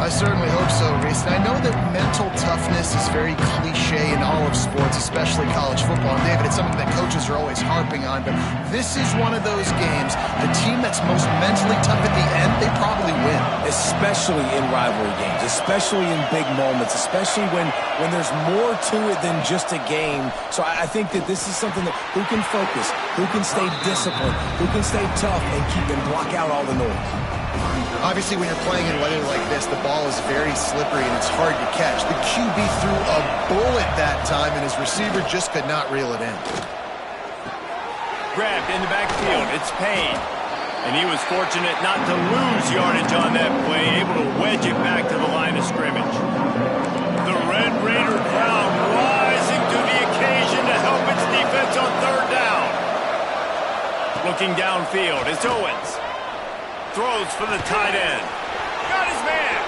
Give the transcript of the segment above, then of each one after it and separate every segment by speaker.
Speaker 1: I certainly hope so, Reese. And I know that mental toughness is very cliche in all of sports, especially college football. And David, it's something that coaches are always harping on. But this is one of those games, the team that's most mentally tough at the end, they probably win.
Speaker 2: Especially in rivalry games, especially in big moments, especially when there's more to it than just a game. So I think that this is something that who can focus, who can stay disciplined, who can stay tough and keep and block out all the noise.
Speaker 1: Obviously, when you're playing in weather like this, the ball is very slippery and it's hard to catch. The QB threw a bullet that time, and his receiver just could not reel it in.
Speaker 3: Grabbed in the backfield. It's Payne. And he was fortunate not to lose yardage on that play, able to wedge it back to the line of scrimmage. The Red Raider crowd rising to the occasion to help its defense on third down. Looking downfield, it's Owens. Throws for the tight end. Got his man.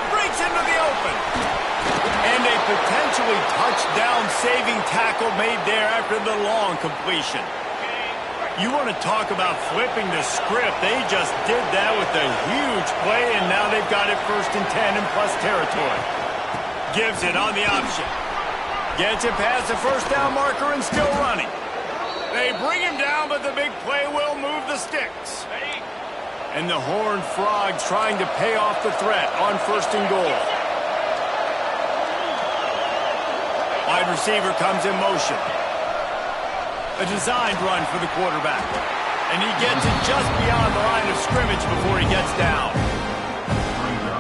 Speaker 3: Breaks into the open. And a potentially touchdown-saving tackle made there after the long completion. You want to talk about flipping the script. They just did that with a huge play, and now they've got it 1st and 10 in plus territory. Gives it on the option. Gets it past the first down marker and still running. They bring him down, but the big play will move the sticks. And the Horned Frogs trying to pay off the threat on 1st and goal. Wide receiver comes in motion. A designed run for the quarterback. And he gets it just beyond the line of scrimmage before he gets down.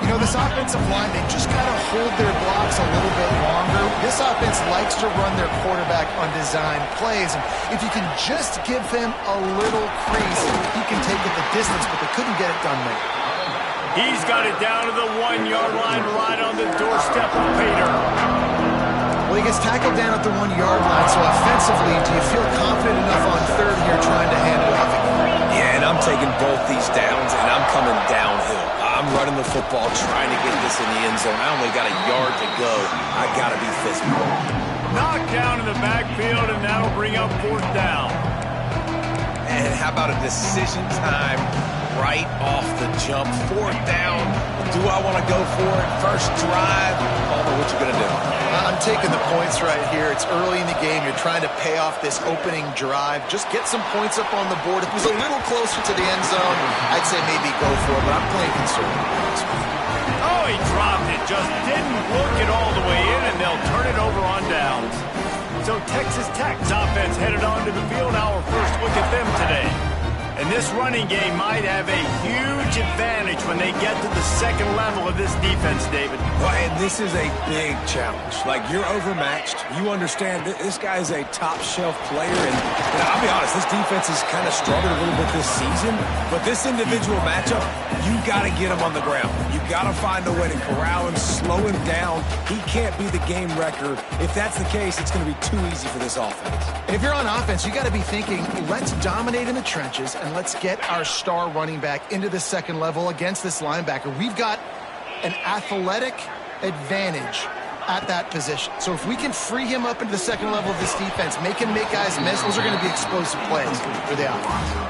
Speaker 1: You know, this offensive line, they just got to hold their blocks a little bit longer. This offense likes to run their quarterback on design plays. And if you can just give him a little crease, he can take it the distance, but they couldn't get it done there.
Speaker 3: He's got it down to the 1-yard line right on the doorstep of Pater.
Speaker 1: Well, he gets tackled down at the 1-yard line, so offensively, do you feel confident enough on third here trying to hand it off again?
Speaker 2: Yeah, and I'm taking both these downs, and I'm coming downhill. I'm running the football, trying to get this in the end zone. I only got a yard to go. I got to be physical.
Speaker 3: Knocked down in the backfield, and that'll bring up 4th down.
Speaker 2: And how about a decision time right off the jump? 4th down. Do I want to go for it? First drive. I don't know what you're going to do.
Speaker 1: I'm taking the points right here. It's early in the game. You're trying to pay off this opening drive. Just get some points up on the board. If it was a little closer to the end zone, I'd say maybe go for it, but I'm playing conservative.
Speaker 3: Oh, he dropped it. Just didn't look it all the way in, and they'll turn it over on downs. So Texas Tech's offense headed onto the field. Our first look at them today. And this running game might have a huge advantage when they get to the second level of this defense, David.
Speaker 2: Well, and this is a big challenge. Like, you're overmatched. You understand this guy is a top-shelf player. And I'll be honest, this defense has kind of struggled a little bit this season. But this individual matchup, you got to get him on the ground. You got to find a way to corral him, slow him down. He can't be the game wrecker. If that's the case, it's going to be too easy for this offense.
Speaker 1: And if you're on offense, you got to be thinking, let's dominate in the trenches and let's get our star running back into the second level against this linebacker. We've got an athletic advantage at that position. So if we can free him up into the second level of this defense, make him make guys miss, those are going to be explosive plays for the offense.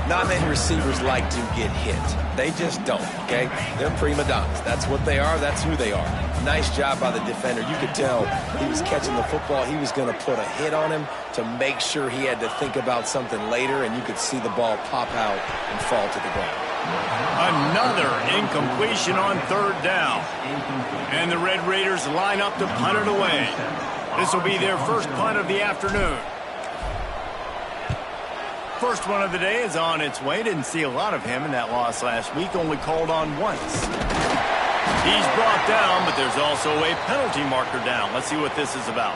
Speaker 2: Not many receivers like to get hit. They just don't, okay? They're prima donnas. That's what they are. That's who they are. Nice job by the defender. You could tell he was catching the football. He was going to put a hit on him to make sure he had to think about something later, and you could see the ball pop out and fall to the ground.
Speaker 3: Another incompletion on 3rd down. And the Red Raiders line up to punt it away. This will be their first punt of the afternoon. First one of the day is on its way. Didn't see a lot of him in that loss last week. Only called on once. He's brought down, but there's also a penalty marker down. Let's see what this is about.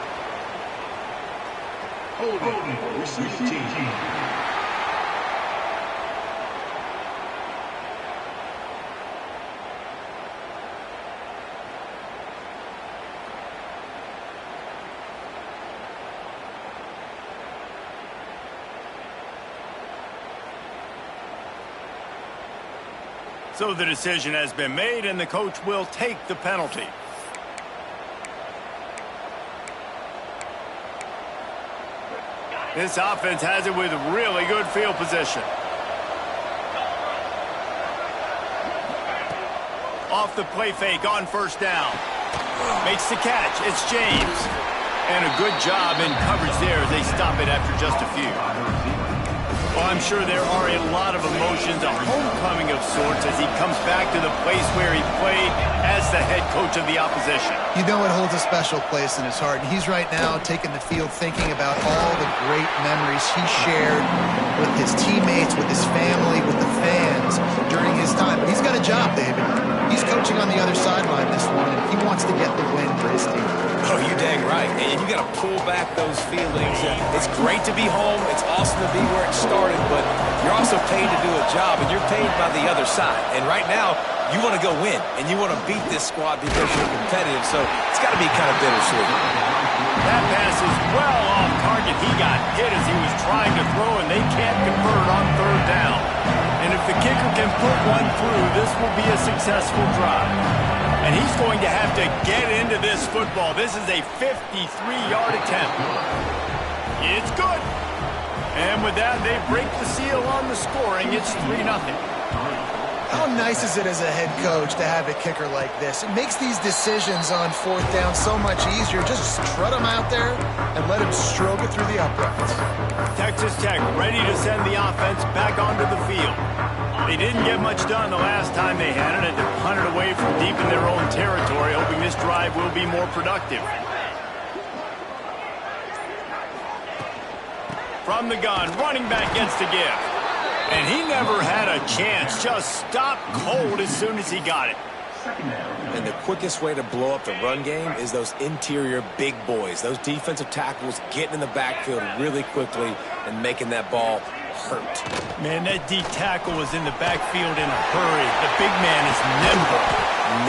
Speaker 4: Holding, receive team.
Speaker 3: So the decision has been made, and the coach will take the penalty. This offense has it with really good field position. Off the play fake on first down. Makes the catch. It's James. And a good job in coverage there as they stop it after just a few. Well, I'm sure there are a lot of emotions, a homecoming of sorts as he comes back to the place where he played as the head coach of the opposition.
Speaker 1: You know it holds a special place in his heart. And he's right now taking the field thinking about all the great memories he shared with his teammates, with his family, with the fans during his time. But he's got a job, David. He's coaching on the other sideline this one, and he wants to get the win for his team.
Speaker 2: Oh, you dang right. And you got to pull back those feelings. It's great to be home. It's awesome to be where it started, but you're also paid to do a job, and you're paid by the other side. And right now, you want to go win, and you want to beat this squad because you're competitive, so it's got to be kind of bittersweet.
Speaker 3: That pass is well off target. He got hit as he was trying to throw, and they can't convert on third down. And if the kicker can put one through, this will be a successful drive. And he's going to have to get into this football. This is a 53-yard attempt. It's good. And with that, they break the seal on the scoring. It's 3-0.
Speaker 1: How nice is it as a head coach to have a kicker like this? It makes these decisions on fourth down so much easier. Just strut him out there and let him stroke it through the uprights.
Speaker 3: Texas Tech ready to send the offense back onto the field. They didn't get much done the last time they had it, and they're punted away from deep in their own territory, hoping this drive will be more productive. From the gun, running back gets the give. And he never had a chance, just stopped cold as soon as he got it.
Speaker 2: And the quickest way to blow up the run game is those interior big boys, those defensive tackles getting in the backfield really quickly and making that ball hurt.
Speaker 3: Man, that D tackle was in the backfield in a hurry. The big man is nimble.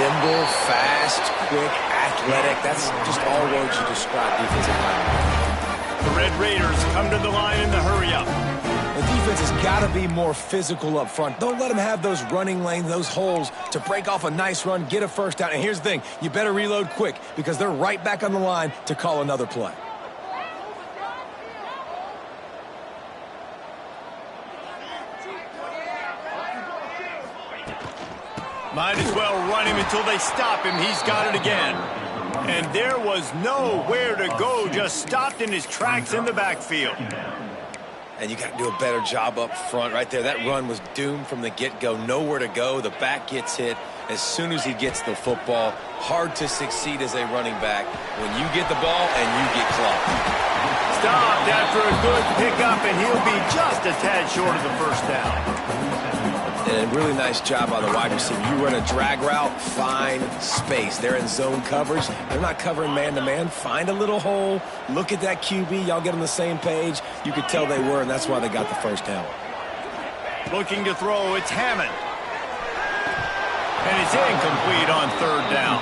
Speaker 2: Nimble, fast, quick, athletic. That's just all words you describe defensive linemen.
Speaker 3: The Red Raiders come to the line in the hurry-up.
Speaker 2: The defense has got to be more physical up front. Don't let them have those running lanes, those holes to break off a nice run, get a first down. And here's the thing, you better reload quick because they're right back on the line to call another play.
Speaker 3: Might as well run him until they stop him. He's got it again. And there was nowhere to go, just stopped in his tracks in the backfield.
Speaker 2: And you got to do a better job up front right there. That run was doomed from the get-go. Nowhere to go. The back gets hit as soon as he gets the football. Hard to succeed as a running back when you get the ball and you get clocked.
Speaker 3: Stopped after a good pickup, and he'll be just a tad short of the first down.
Speaker 2: And a really nice job by the wide receiver. You run a drag route, find space. They're in zone coverage. They're not covering man-to-man. Find a little hole. Look at that QB. Y'all get on the same page. You could tell they were, and that's why they got the first down.
Speaker 3: Looking to throw, it's Hammond. And it's incomplete on third down.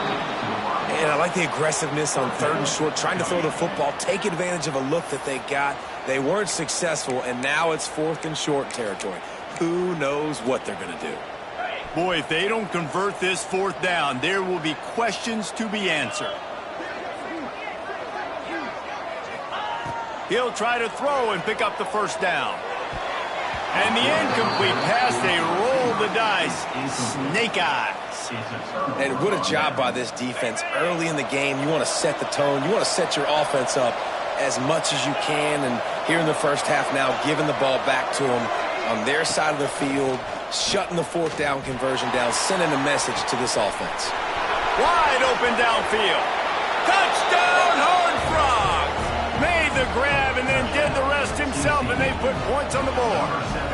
Speaker 2: And I like the aggressiveness on third and short, trying to throw the football, take advantage of a look that they got. They weren't successful, and now it's fourth and short territory. Who knows what they're going to do?
Speaker 3: Boy, if they don't convert this fourth down, there will be questions to be answered. He'll try to throw and pick up the first down. And the incomplete pass, they roll the dice. Snake eyes.
Speaker 2: And what a job by this defense. Early in the game, you want to set the tone. You want to set your offense up as much as you can. And here in the first half now, giving the ball back to them on their side of the field, shutting the fourth down conversion down, sending a message to this offense.
Speaker 3: Wide open downfield. Touchdown, Horned Frogs! Made the grab and then did the rest himself, and they put points on the board.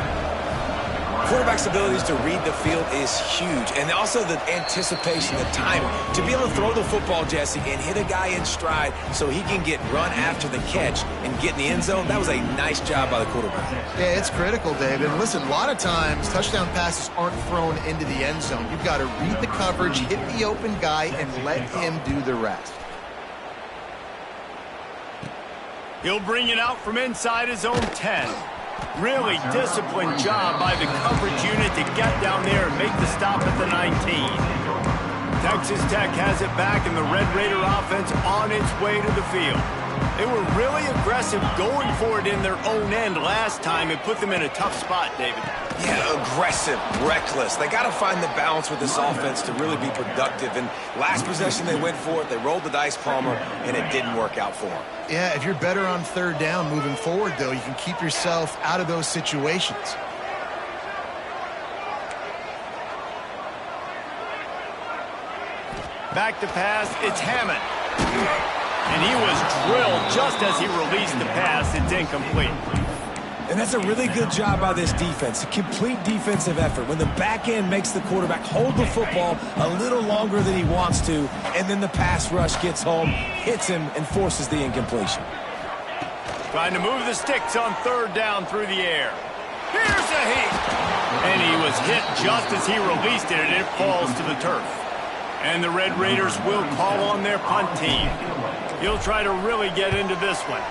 Speaker 2: Quarterback's abilities to read the field is huge, and also the anticipation, the timing. To be able to throw the football, Jesse, and hit a guy in stride so he can get run after the catch and get in the end zone, that was a nice job by the quarterback.
Speaker 1: Yeah, it's critical, David. And listen, a lot of times touchdown passes aren't thrown into the end zone. You've got to read the coverage, hit the open guy, and let him do the rest.
Speaker 3: He'll bring it out from inside his own 10. Really disciplined job by the coverage unit to get down there and make the stop at the 19. Texas Tech has it back, and the Red Raider offense on its way to the field. They were really aggressive going for it in their own end last time. It put them in a tough spot, David.
Speaker 2: Yeah, aggressive, reckless. They got to find the balance with this offense to really be productive. And last possession they went for it. They rolled the dice, Palmer, and it didn't work out for them.
Speaker 1: Yeah, if you're better on third down moving forward, though, you can keep yourself out of those situations.
Speaker 3: Back to pass, it's Hammond. And he was drilled just as he released the pass. It's incomplete.
Speaker 2: And that's a really good job by this defense, a complete defensive effort. When the back end makes the quarterback hold the football a little longer than he wants to, and then the pass rush gets home, hits him, and forces the incompletion.
Speaker 3: Trying to move the sticks on third down through the air. Here's a heat. And he was hit just as he released it, and it falls to the turf. And the Red Raiders will call on their punt team. He'll try to really get into this one.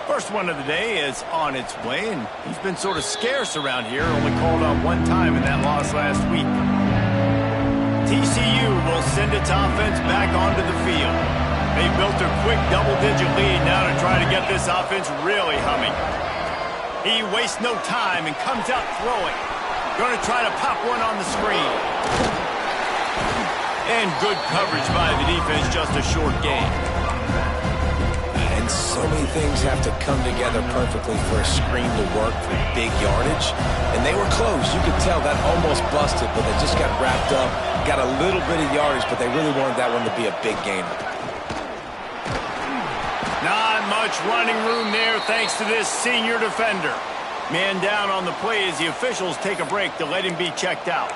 Speaker 3: First one of the day is on its way, and he's been sort of scarce around here, only called on one time in that loss last week. TCU will send its offense back onto the field. They built a quick double-digit lead now to try to get this offense really humming. He wastes no time and comes out throwing. Going to try to pop one on the screen. And good coverage by the defense, just a short game.
Speaker 2: And so many things have to come together perfectly for a screen to work for big yardage. And they were close. You could tell that almost busted, but they just got wrapped up, got a little bit of yardage, but they really wanted that one to be a big gainer.
Speaker 3: Not much running room there thanks to this senior defender. Man down on the play as the officials take a break to let him be checked out.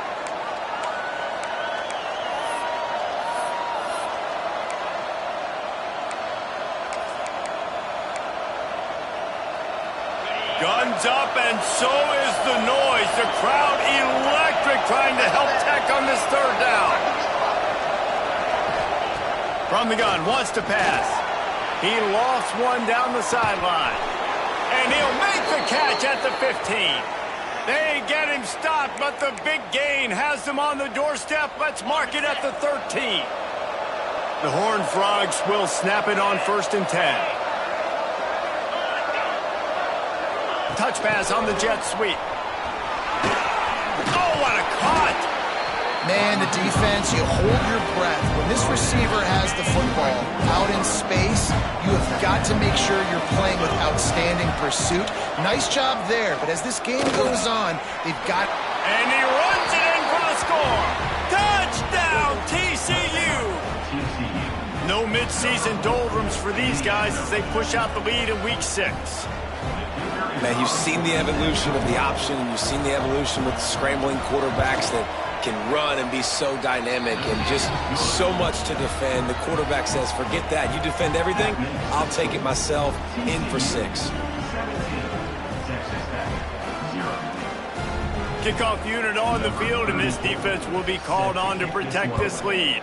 Speaker 3: Guns up, and so is the noise. The crowd electric, trying to help Tech on this third down. From the gun, wants to pass. He lost one down the sideline. And he'll make the catch at the 15. They get him stopped, but the big gain has them on the doorstep. Let's mark it at the 13. The Horned Frogs will snap it on 1st and 10. Touch pass on the jet sweep. Oh, what a cut!
Speaker 1: Man, the defense, you hold your breath. When this receiver has the football out in space, you have got to make sure you're playing with outstanding pursuit. Nice job there, but as this game goes on, they've got...
Speaker 3: And he runs it in for the score! Touchdown, TCU! No midseason doldrums for these guys as they push out the lead in Week 6.
Speaker 2: Man, you've seen the evolution of the option, and you've seen the evolution with scrambling quarterbacks that can run and be so dynamic and just so much to defend. The quarterback says, forget that. You defend everything, I'll take it myself. In for 6.
Speaker 3: Kickoff unit on the field, and this defense will be called on to protect this lead.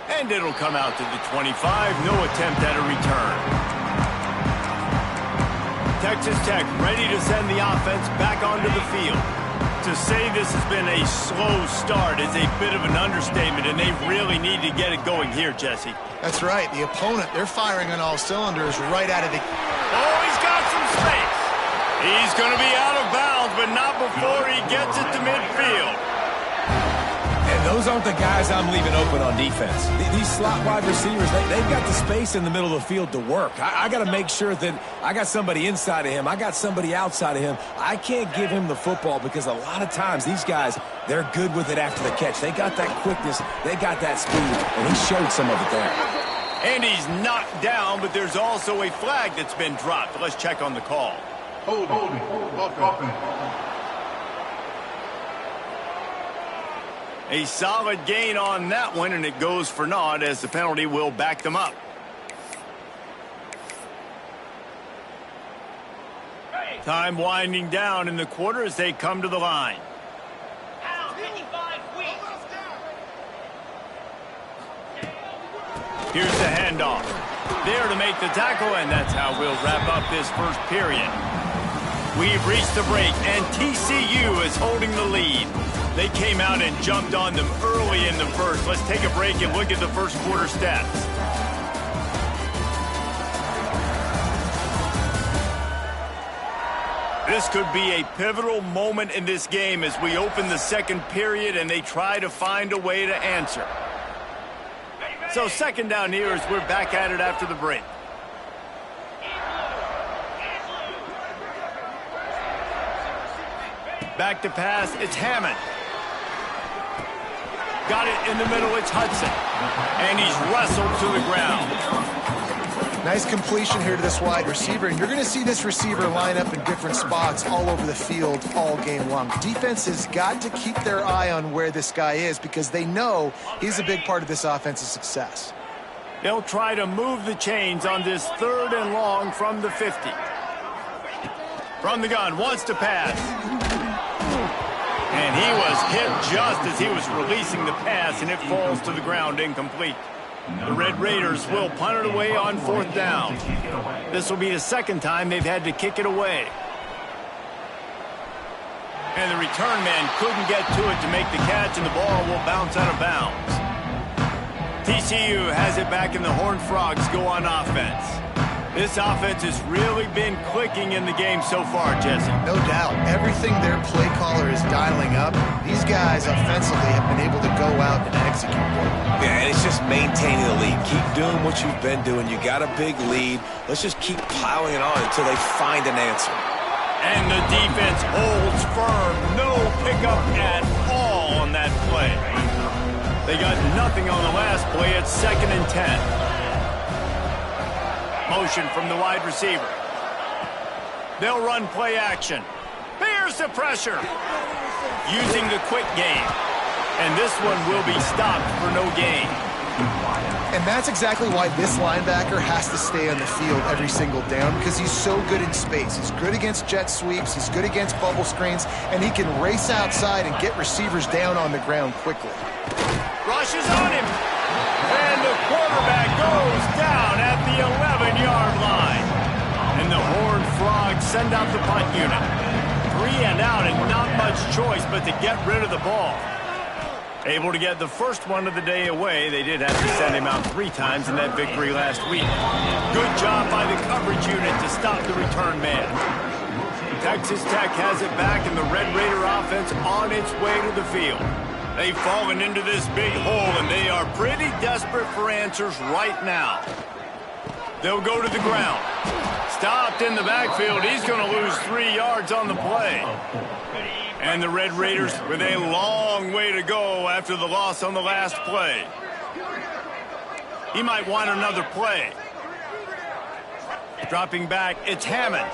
Speaker 3: And it'll come out to the 25. No attempt at a return. Texas Tech ready to send the offense back onto the field. To say this has been a slow start is a bit of an understatement, and they really need to get it going here, Jesse.
Speaker 1: That's right. The opponent, they're firing on all cylinders right out of the...
Speaker 3: Oh, he's got some space. He's going to be out of bounds, but not before he gets it to midfield.
Speaker 2: And those aren't the guys I'm leaving open on defense. These slot wide receivers, they've got the space in the middle of the field to work. I got to make sure that I got somebody inside of him. I got somebody outside of him. I can't give him the football because a lot of times these guys, they're good with it after the catch. They got that quickness. They got that speed, and he showed some of it there.
Speaker 3: And he's knocked down, but there's also a flag that's been dropped. Let's check on the call.
Speaker 4: Hold offense.
Speaker 3: A solid gain on that one, and it goes for naught as the penalty will back them up. Time winding down in the quarter as they come to the line. Here's the handoff. There to make the tackle, and that's how we'll wrap up this first period. We've reached the break, and TCU is holding the lead. They came out and jumped on them early in the first. Let's take a break and look at the first quarter stats. This could be a pivotal moment in this game as we open the second period and they try to find a way to answer. So second down here as we're back at it after the break. Back to pass, it's Hammond. Got it in the middle, it's Hudson. And he's wrestled to the ground.
Speaker 1: Nice completion here to this wide receiver, and you're going to see this receiver line up in different spots all over the field all game long. Defense has got to keep their eye on where this guy is because they know he's a big part of this offense's success.
Speaker 3: They'll try to move the chains on this 3rd and long from the 50. From the gun, wants to pass. And he was hit just as he was releasing the pass, and it falls to the ground incomplete. The Red Raiders will punt it away on 4th down. This will be the second time they've had to kick it away. And the return man couldn't get to it to make the catch, and the ball will bounce out of bounds. TCU has it back, and the Horned Frogs go on offense. This offense has really been clicking in the game so far, Jesse.
Speaker 1: No doubt. Everything their play caller is dialing up, these guys offensively have been able to go out and execute.
Speaker 2: Yeah, and it's just maintaining the lead. Keep doing what you've been doing. You got a big lead. Let's just keep piling it on until they find an answer.
Speaker 3: And the defense holds firm. No pickup at all on that play. They got nothing on the last play. It's 2nd and 10. Motion from the wide receiver. They'll run play action. Here's the pressure. Using the quick game. And this one will be stopped for no gain.
Speaker 1: And that's exactly why this linebacker has to stay on the field every single down, because he's so good in space. He's good against jet sweeps. He's good against bubble screens. And he can race outside and get receivers down on the ground quickly.
Speaker 3: Rush is on him. And the quarterback goes down at the 11-yard line. And the Horned Frogs send out the punt unit. 3 and out and not much choice but to get rid of the ball. Able to get the first one of the day away. They did have to send him out 3 times in that victory last week. Good job by the coverage unit to stop the return man. Texas Tech has it back, and the Red Raider offense on its way to the field. They've fallen into this big hole, and they are pretty desperate for answers right now. They'll go to the ground. Stopped in the backfield. He's going to lose 3 yards on the play. And the Red Raiders with a long way to go after the loss on the last play. He might want another play. Dropping back, it's Hammond.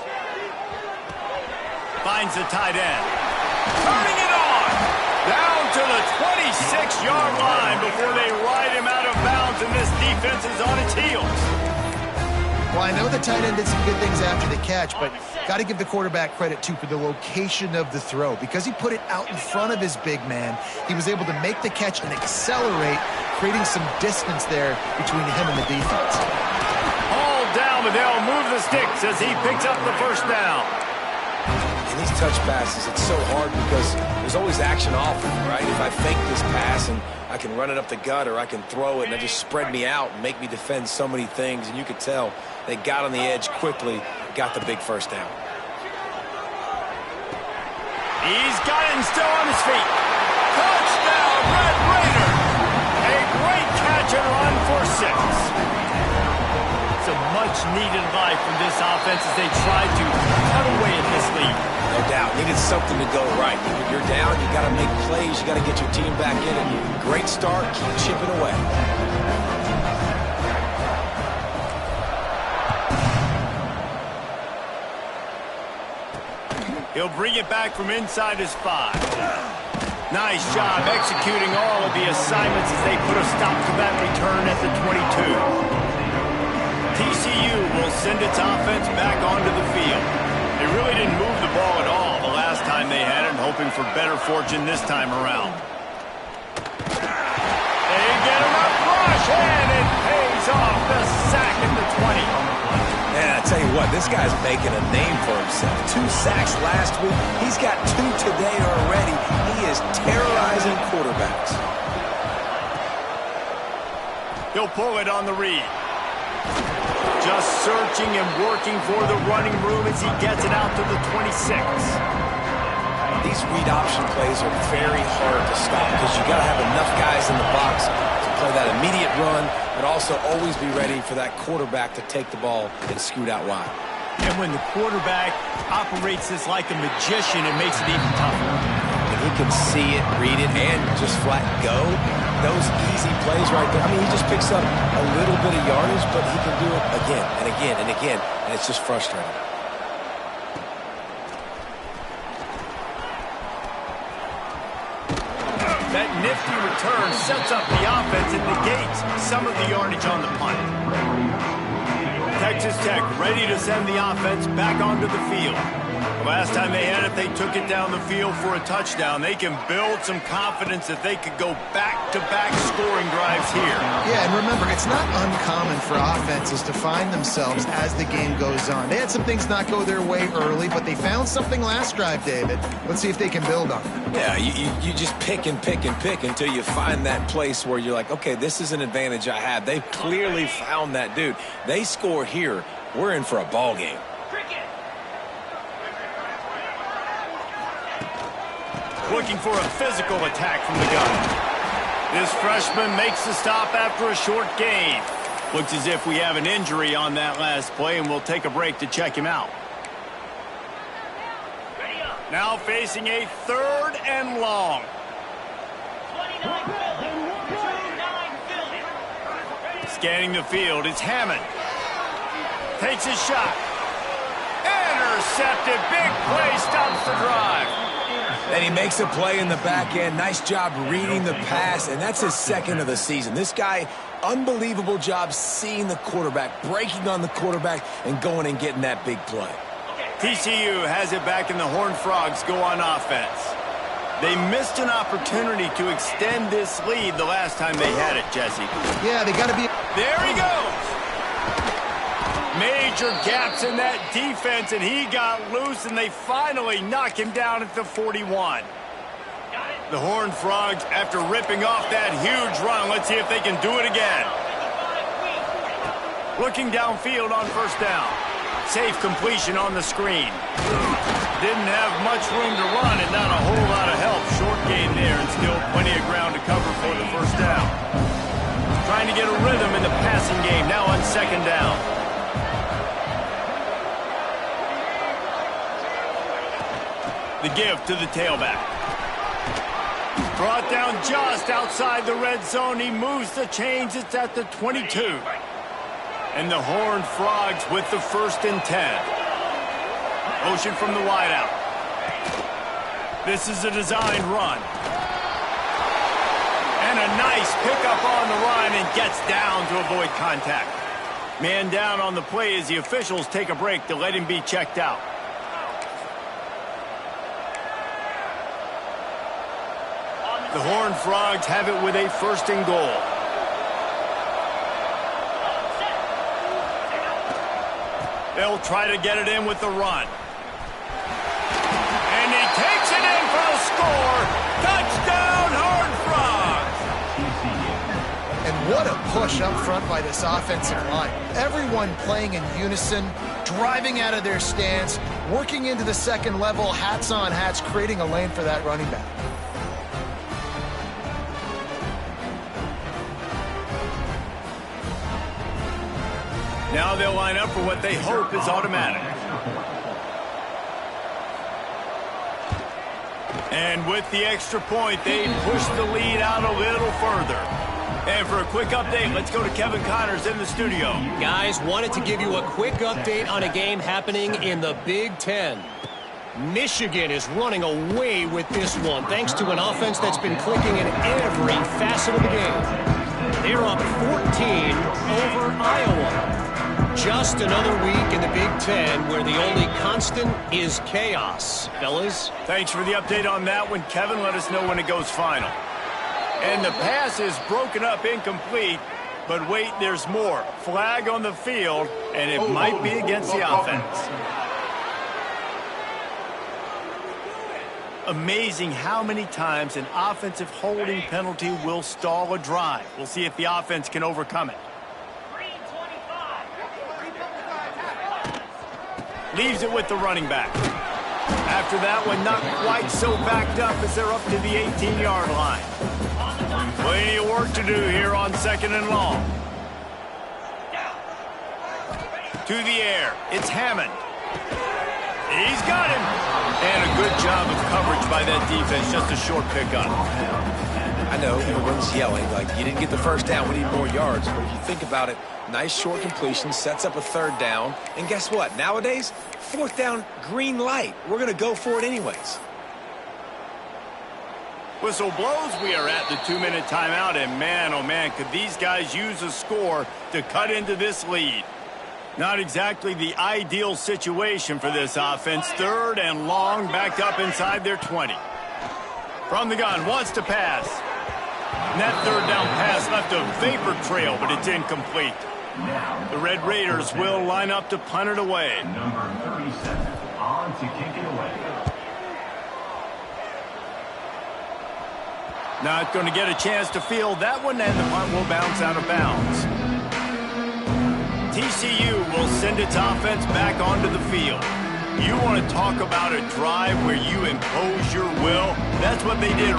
Speaker 3: Finds the tight end. Turning it on. Down to the 26-yard line before they ride him out of bounds, and this defense is on its heels.
Speaker 1: Well, I know the tight end did some good things after the catch, but got to give the quarterback credit, too, for the location of the throw. Because he put it out in front of his big man, he was able to make the catch and accelerate, creating some distance there between him and the defense.
Speaker 3: All down, but they'll move the sticks as he picks up the first down.
Speaker 2: In these touch passes, it's so hard because there's always action off of it, right? If I fake this pass and I can run it up the gut, or I can throw it and it just spread me out and make me defend so many things, and you could tell they got on the edge quickly, got the big first down.
Speaker 3: He's got him still on his feet. Touchdown, Red Raider. A great catch and run for 6. It's a much-needed life from this offense as they try to cut away at this lead.
Speaker 2: No doubt. Needed something to go right. When you're down, you got to make plays. You got to get your team back in it. Great start. Keep chipping away.
Speaker 3: He'll bring it back from inside his 5. Nice job executing all of the assignments as they put a stop to that return at the 22. TCU will send its offense back onto the field. They really didn't move the ball at all the last time they had it, hoping for better fortune this time around. They get enough rush, and it pays off. The sack at the 20.
Speaker 2: Man, I tell you what, this guy's making a name for himself. 2 sacks last week. He's got 2 today already. He is terrorizing quarterbacks.
Speaker 3: He'll pull it on the read. Just searching and working for the running room as he gets it out to the 26.
Speaker 2: These read option plays are very hard to stop because you got to have enough guys in the box to play that immediate run, but also always be ready for that quarterback to take the ball and scoot out wide.
Speaker 3: And when the quarterback operates this like a magician, it makes it even tougher.
Speaker 2: And he can see it, read it, and just flat go. Those easy plays right there. I mean, he just picks up a little bit of yardage, but he can do it again and again and again, and it's just frustrating.
Speaker 3: That nifty return sets up the offense and negates some of the yardage on the punt. Texas Tech ready to send the offense back onto the field. Last time they had it, they took it down the field for a touchdown. They can build some confidence that they could go back-to-back scoring drives here.
Speaker 1: Yeah, and remember, it's not uncommon for offenses to find themselves as the game goes on. They had some things not go their way early, but they found something last drive, David. Let's see if they can build on it.
Speaker 2: Yeah, you just pick and pick and pick until you find that place where you're like, okay, this is an advantage I have. They've clearly found that dude. They score here, we're in for a ball game.
Speaker 3: Looking for a physical attack from the gun. This freshman makes the stop after a short gain. Looks as if we have an injury on that last play, and we'll take a break to check him out. Now facing a 3rd and long. Scanning the field, it's Hammond. Takes his shot. Intercepted. Big play, stops the drive.
Speaker 2: And he makes a play in the back end. Nice job reading the pass, and that's his 2nd of the season. This guy, unbelievable job seeing the quarterback, breaking on the quarterback, and going and getting that big play.
Speaker 3: TCU has it back, and the Horned Frogs go on offense. They missed an opportunity to extend this lead the last time they had it, Jesse.
Speaker 1: Yeah, they got to be...
Speaker 3: There he goes. Major gaps in that defense, and he got loose, and they finally knock him down at the 41. The Horned Frogs, after ripping off that huge run, let's see if they can do it again. Looking downfield on 1st down. Safe completion on the screen. Didn't have much room to run and not a whole lot of help. Short gain there and still plenty of ground to cover for the 1st down. Trying to get a rhythm in the passing game now on 2nd down. The give to the tailback. Brought down just outside the red zone. He moves the chains. It's at the 22. And the Horned Frogs with the 1st and 10. Motion from the wideout. This is a designed run. And a nice pickup on the run and gets down to avoid contact. Man down on the play as the officials take a break to let him be checked out. The Horned Frogs have it with a 1st and goal. They'll try to get it in with the run. And he takes it in for the score. Touchdown, Horned Frogs!
Speaker 1: And what a push up front by this offensive line. Everyone playing in unison, driving out of their stance, working into the 2nd level, hats on hats, creating a lane for that running back.
Speaker 3: Now they'll line up for what they hope is automatic. And with the extra point, they push the lead out a little further. And for a quick update, let's go to Kevin Connors in the studio.
Speaker 5: Guys, wanted to give you a quick update on a game happening in the Big Ten. Michigan is running away with this one, thanks to an offense that's been clicking in every facet of the game. They're up 14 over Iowa. Just another week in the Big Ten where the only constant is chaos. Fellas?
Speaker 3: Thanks for the update on that one, Kevin. Let us know when it goes final. And the pass is broken up, incomplete. But wait, there's more. Flag on the field, and it might be against the offense. Amazing how many times an offensive holding penalty will stall a drive. We'll see if the offense can overcome it. Leaves it with the running back. After that one, not quite so backed up as they're up to the 18-yard line. Plenty of work to do here on 2nd and long. To the air, it's Hammond. He's got him. And a good job of coverage by that defense, just a short pickup.
Speaker 2: I know everyone's yelling, like, you didn't get the first down, we need more yards. But if you think about it, nice short completion, sets up a 3rd down. And guess what? Nowadays, 4th down, green light. We're going to go for it anyways.
Speaker 3: Whistle blows, we are at the 2-minute timeout. And man, oh man, could these guys use a score to cut into this lead. Not exactly the ideal situation for this offense. 3rd and long, backed up inside their 20. From the gun, wants to pass. And that 3rd down pass left a vapor trail, but it's incomplete. The Red Raiders will line up to punt it away.
Speaker 4: Number 37 on to kick it away.
Speaker 3: Not going to get a chance to field that one, and the punt will bounce out of bounds. TCU will send its offense back onto the field. You want to talk about a drive where you impose your will? That's what they did.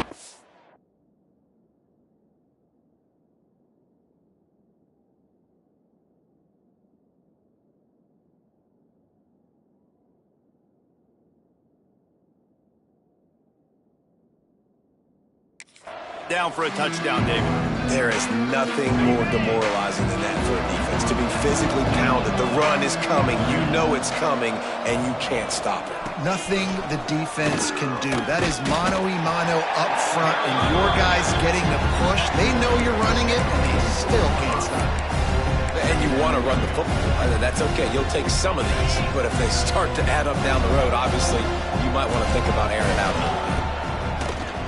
Speaker 3: Down for a touchdown, David.
Speaker 2: There is nothing more demoralizing than that for a defense. To be physically pounded, the run is coming, you know it's coming, and you can't stop it.
Speaker 1: Nothing the defense can do. That is mano-a-mano up front, and your guys getting the push. They know you're running it, and they still can't stop it.
Speaker 2: And you want to run the football. That's okay. You'll take some of these. But if they start to add up down the road, obviously, you might want to think about airing it out.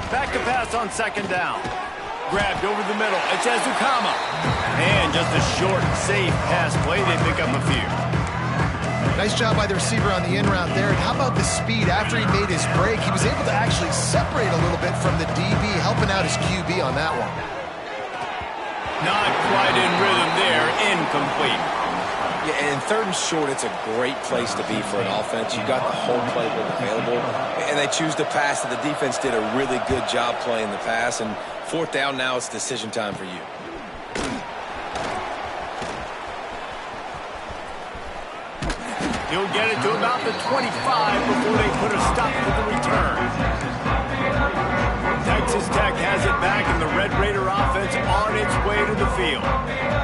Speaker 3: Back to pass on 2nd down. Grabbed over the middle. It's Ezukama. And just a short, safe pass play. They pick up a few.
Speaker 1: Nice job by the receiver on the in route there. And how about the speed after he made his break? He was able to actually separate a little bit from the DB, helping out his QB on that one.
Speaker 3: Not quite in rhythm there. Incomplete.
Speaker 2: Yeah, and 3rd and short, it's a great place to be for an offense. You got the whole playbook available, and they choose to pass. And the defense did a really good job playing the pass. And 4th down now, it's decision time for you.
Speaker 3: He'll get it to about the 25 before they put a stop to the return. Texas Tech has it back, and the Red Raider offense on its way to the field.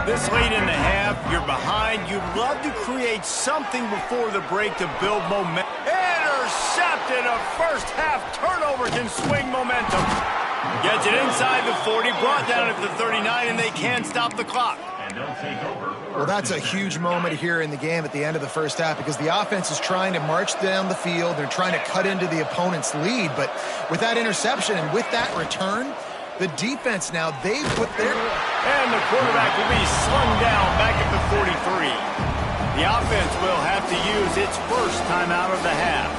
Speaker 3: This late in the half, you're behind. You'd love to create something before the break to build momentum. Intercepted! A first-half turnover can swing momentum. Gets it inside the 40, brought down at the 39, and they can't stop the clock.
Speaker 1: Well, that's a huge moment here in the game at the end of the first half because the offense is trying to march down the field. They're trying to cut into the opponent's lead, but with that interception and with that return, the defense now, they've put their...
Speaker 3: And the quarterback will be slung down back at the 43. The offense will have to use its first time out of the half.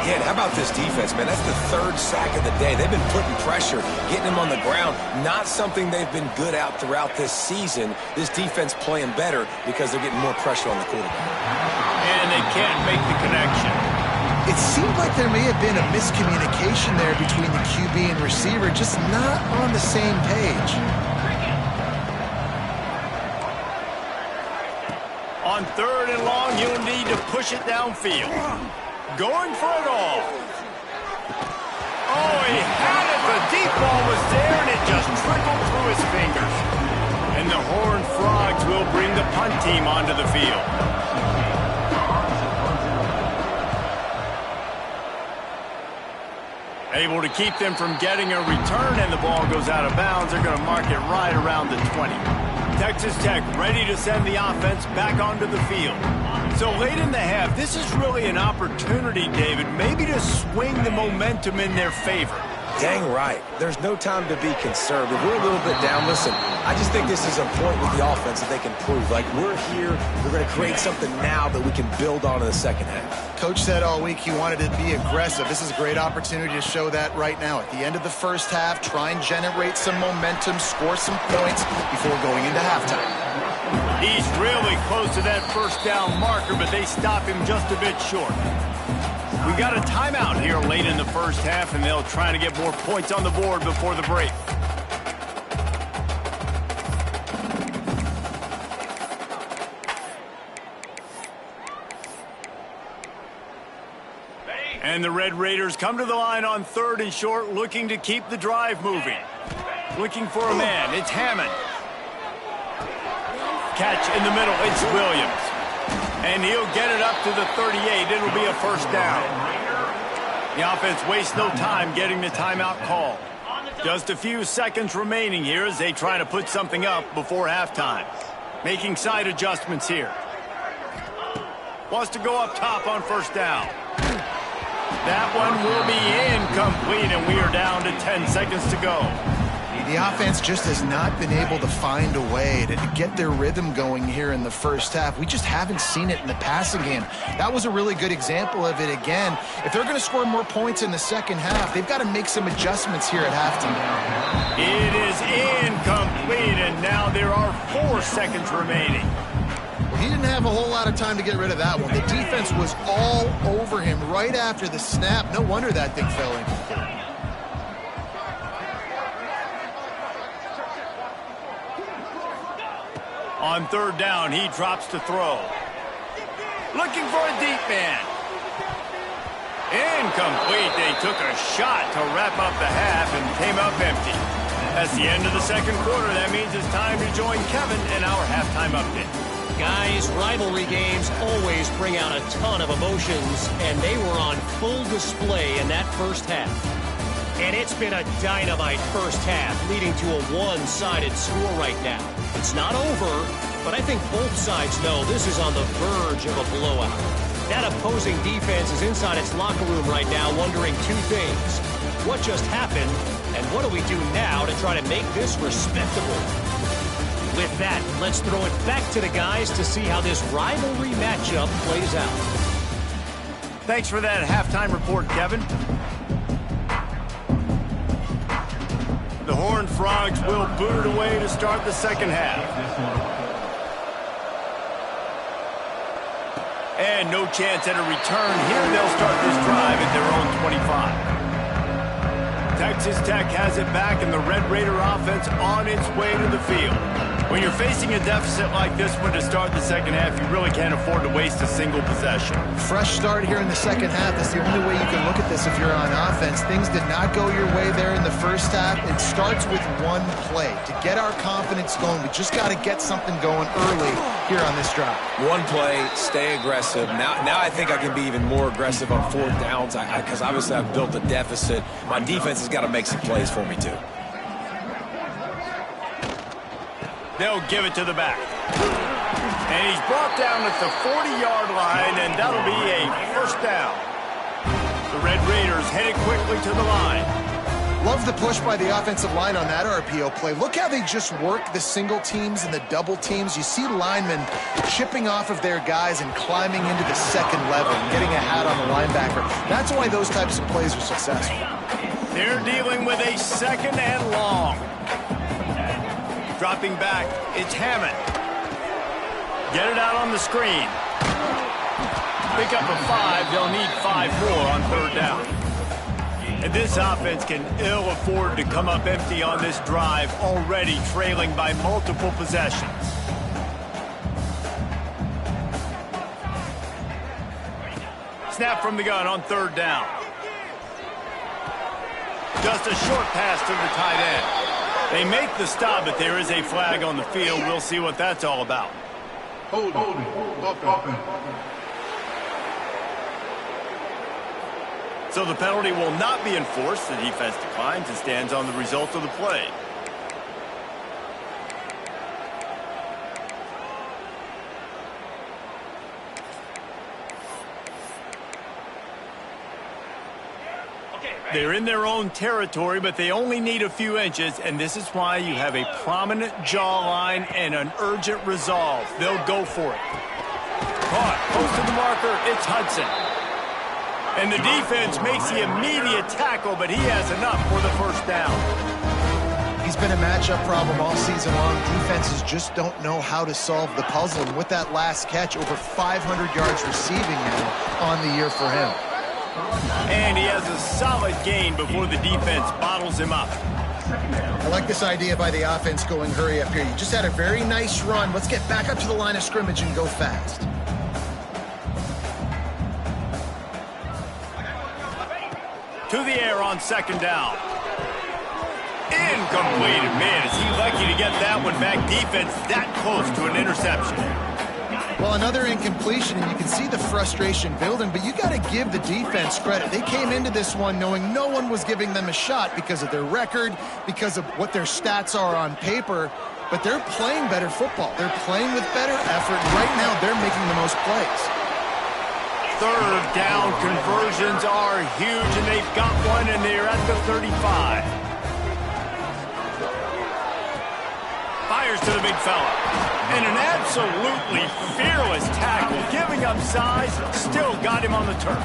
Speaker 2: Yeah, and how about this defense, man? That's the 3rd sack of the day. They've been putting pressure, getting him on the ground. Not something they've been good at throughout this season. This defense playing better because they're getting more pressure on the quarterback.
Speaker 3: And they can't make the connection.
Speaker 1: It seemed like there may have been a miscommunication there between the QB and receiver, just not on the same page.
Speaker 3: On 3rd and long, you'll need to push it downfield. Going for it all. Oh, he had it. The deep ball was there, and it just trickled through his fingers. And the Horned Frogs will bring the punt team onto the field. Able to keep them from getting a return, and the ball goes out of bounds. They're going to mark it right around the 20. Texas Tech ready to send the offense back onto the field. So late in the half, this is really an opportunity, David, maybe to swing the momentum in their favor.
Speaker 2: Dang right. There's no time to be conservative. We're a little bit down. Listen, I just think this is a point with the offense that they can prove. Like, we're here. We're going to create something now that we can build on in the second half.
Speaker 1: Coach said all week he wanted to be aggressive. This is a great opportunity to show that right now. At the end of the first half, try and generate some momentum, score some points before going into halftime.
Speaker 3: He's really close to that first down marker, but they stop him just a bit short. We got a timeout here late in the first half, and they'll try to get more points on the board before the break. And the Red Raiders come to the line on 3rd and short, looking to keep the drive moving. Looking for a man. It's Hammond. Catch in the middle. It's Williams. And he'll get it up to the 38. It'll be a first down. The offense wastes no time getting the timeout call. Just a few seconds remaining here as they try to put something up before halftime. Making side adjustments here. Wants to go up top on first down. That one will be incomplete, and we are down to 10 seconds to go.
Speaker 1: The offense just has not been able to find a way to get their rhythm going here in the first half. We just haven't seen it in the passing game. That was a really good example of it again. If they're going to score more points in the second half, they've got to make some adjustments here at halftime.
Speaker 3: It is incomplete, and now there are 4 seconds remaining.
Speaker 1: He didn't have a whole lot of time to get rid of that one. The defense was all over him right after the snap. No wonder that thing fell in.
Speaker 3: On 3rd down, he drops to throw. Looking for a deep man. Incomplete. They took a shot to wrap up the half and came up empty. That's the end of the second quarter. That means it's time to join Kevin in our halftime update.
Speaker 5: Guys, rivalry games always bring out a ton of emotions, and they were on full display in that first half. And it's been a dynamite first half, leading to a one-sided score right now. It's not over, but I think both sides know this is on the verge of a blowout. That opposing defense is inside its locker room right now wondering 2 things. What just happened, and what do we do now to try to make this respectable? With that, let's throw it back to the guys to see how this rivalry matchup plays out.
Speaker 3: Thanks for that halftime report, Kevin. The Horned Frogs will boot it away to start the second half. And no chance at a return here. They'll start this drive at their own 25. Texas Tech has it back, and the Red Raider offense on its way to the field. When you're facing a deficit like this one to start the second half, you really can't afford to waste a single possession.
Speaker 1: Fresh start here in the second half. That's the only way you can look at this if you're on offense. Things did not go your way there in the first half. It starts with one play. To get our confidence going, we just got to get something going early here on this drive.
Speaker 2: One play, stay aggressive. Now I think I can be even more aggressive on 4th downs because obviously I've built a deficit. My defense has got to make some plays for me too.
Speaker 3: They'll give it to the back. And he's brought down at the 40-yard line, and that'll be a first down. The Red Raiders headed quickly to the line.
Speaker 1: Love the push by the offensive line on that RPO play. Look how they just work the single teams and the double teams. You see linemen chipping off of their guys and climbing into the second level and getting a hat on the linebacker. That's why those types of plays are successful.
Speaker 3: They're dealing with a 2nd and long. Dropping back, it's Hammond. Get it out on the screen. Pick up a 5. They'll need 5 more on 3rd down. And this offense can ill afford to come up empty on this drive, already trailing by multiple possessions. Snap from the gun on 3rd down. Just a short pass to the tight end. They make the stop, but there is a flag on the field. We'll see what that's all about.
Speaker 4: Hold on.
Speaker 3: So the penalty will not be enforced. The defense declines and stands on the result of the play. They're in their own territory, but they only need a few inches, and this is why you have a prominent jawline and an urgent resolve. They'll go for it. Caught, close to the marker, it's Hudson. And the defense makes the immediate tackle, but he has enough for the first down.
Speaker 1: He's been a matchup problem all season long. Defenses just don't know how to solve the puzzle. And with that last catch, over 500 yards receiving now on the year for him.
Speaker 3: And he has a solid gain before the defense bottles him up.
Speaker 1: I like this idea by the offense going hurry up here. You just had a very nice run. Let's get back up to the line of scrimmage and go fast.
Speaker 3: To the air on second down. Incomplete. Man, is he lucky to get that one back. Defense that close to an interception.
Speaker 1: Well, another incompletion, and you can see the frustration building, but you got to give the defense credit. They came into this one knowing no one was giving them a shot because of their record, because of what their stats are on paper, but they're playing better football. They're playing with better effort. Right now, they're making the most plays.
Speaker 3: Third down conversions are huge, and they've got one, and they're at the 35. Fires to the big fella. And an absolutely fearless tackle. Giving up size, still got him on the turf.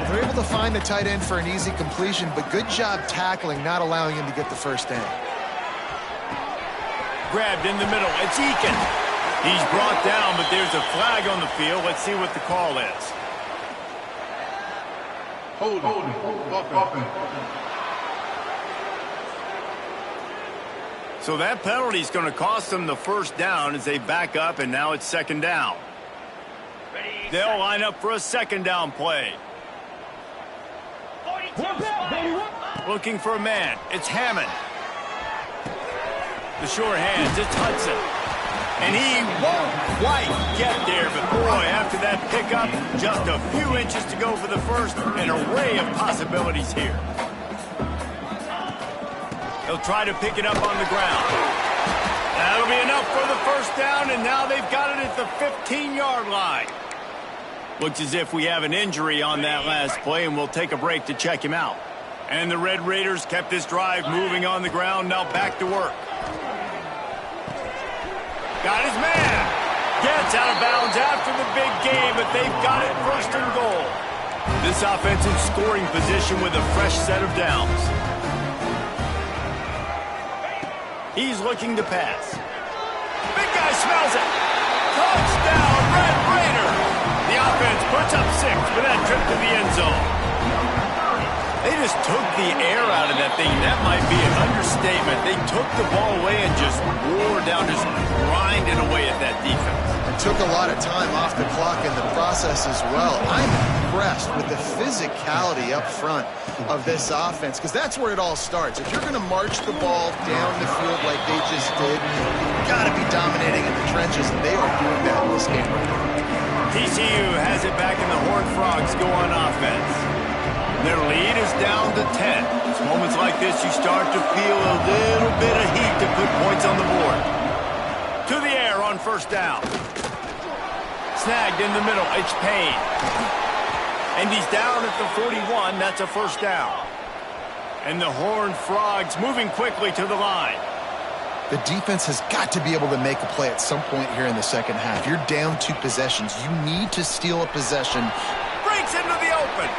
Speaker 1: They're able to find the tight end for an easy completion, but good job tackling, not allowing him to get the first down.
Speaker 3: Grabbed in the middle. It's Eakin. He's brought down, but there's a flag on the field. Let's see what the call is.
Speaker 4: Holding.
Speaker 3: So that penalty is going to cost them the first down as they back up, and now it's second down. They'll line up for a second down play. Looking for a man. It's Hammond. The short hands. It's Hudson. And he won't quite get there, but boy, after that pickup, just a few inches to go for the first. An array of possibilities here. He'll try to pick it up on the ground. That'll be enough for the first down, and now they've got it at the 15-yard line. Looks as if we have an injury on that last play, and we'll take a break to check him out. And the Red Raiders kept this drive moving on the ground, now back to work. Got his man. Gets out of bounds after the big game, but they've got it first and goal. This offensive scoring position with a fresh set of downs. He's looking to pass. Big guy smells it. Touchdown, Red Raider. The offense puts up 6 for that trip to the end zone. They just took the air out of that thing. That might be an understatement. They took the ball away and just wore down, just grinded away at that defense.
Speaker 1: It took a lot of time off the clock in the process as well. I'm impressed with the physicality up front of this offense, because that's where it all starts. If you're going to march the ball down the field like they just did, you've got to be dominating in the trenches, and they are doing that in this game right now.
Speaker 3: TCU has it back, and the Horned Frogs go on offense. Their lead is down to 10. It's moments like this you start to feel a little bit of heat to put points on the board. To the air on first down. Snagged in the middle. It's Payne. And he's down at the 41. That's a first down. And the Horned Frogs moving quickly to the line.
Speaker 1: The defense has got to be able to make a play at some point here in the second half. You're down 2 possessions. You need to steal a possession.
Speaker 3: Breaks into the open.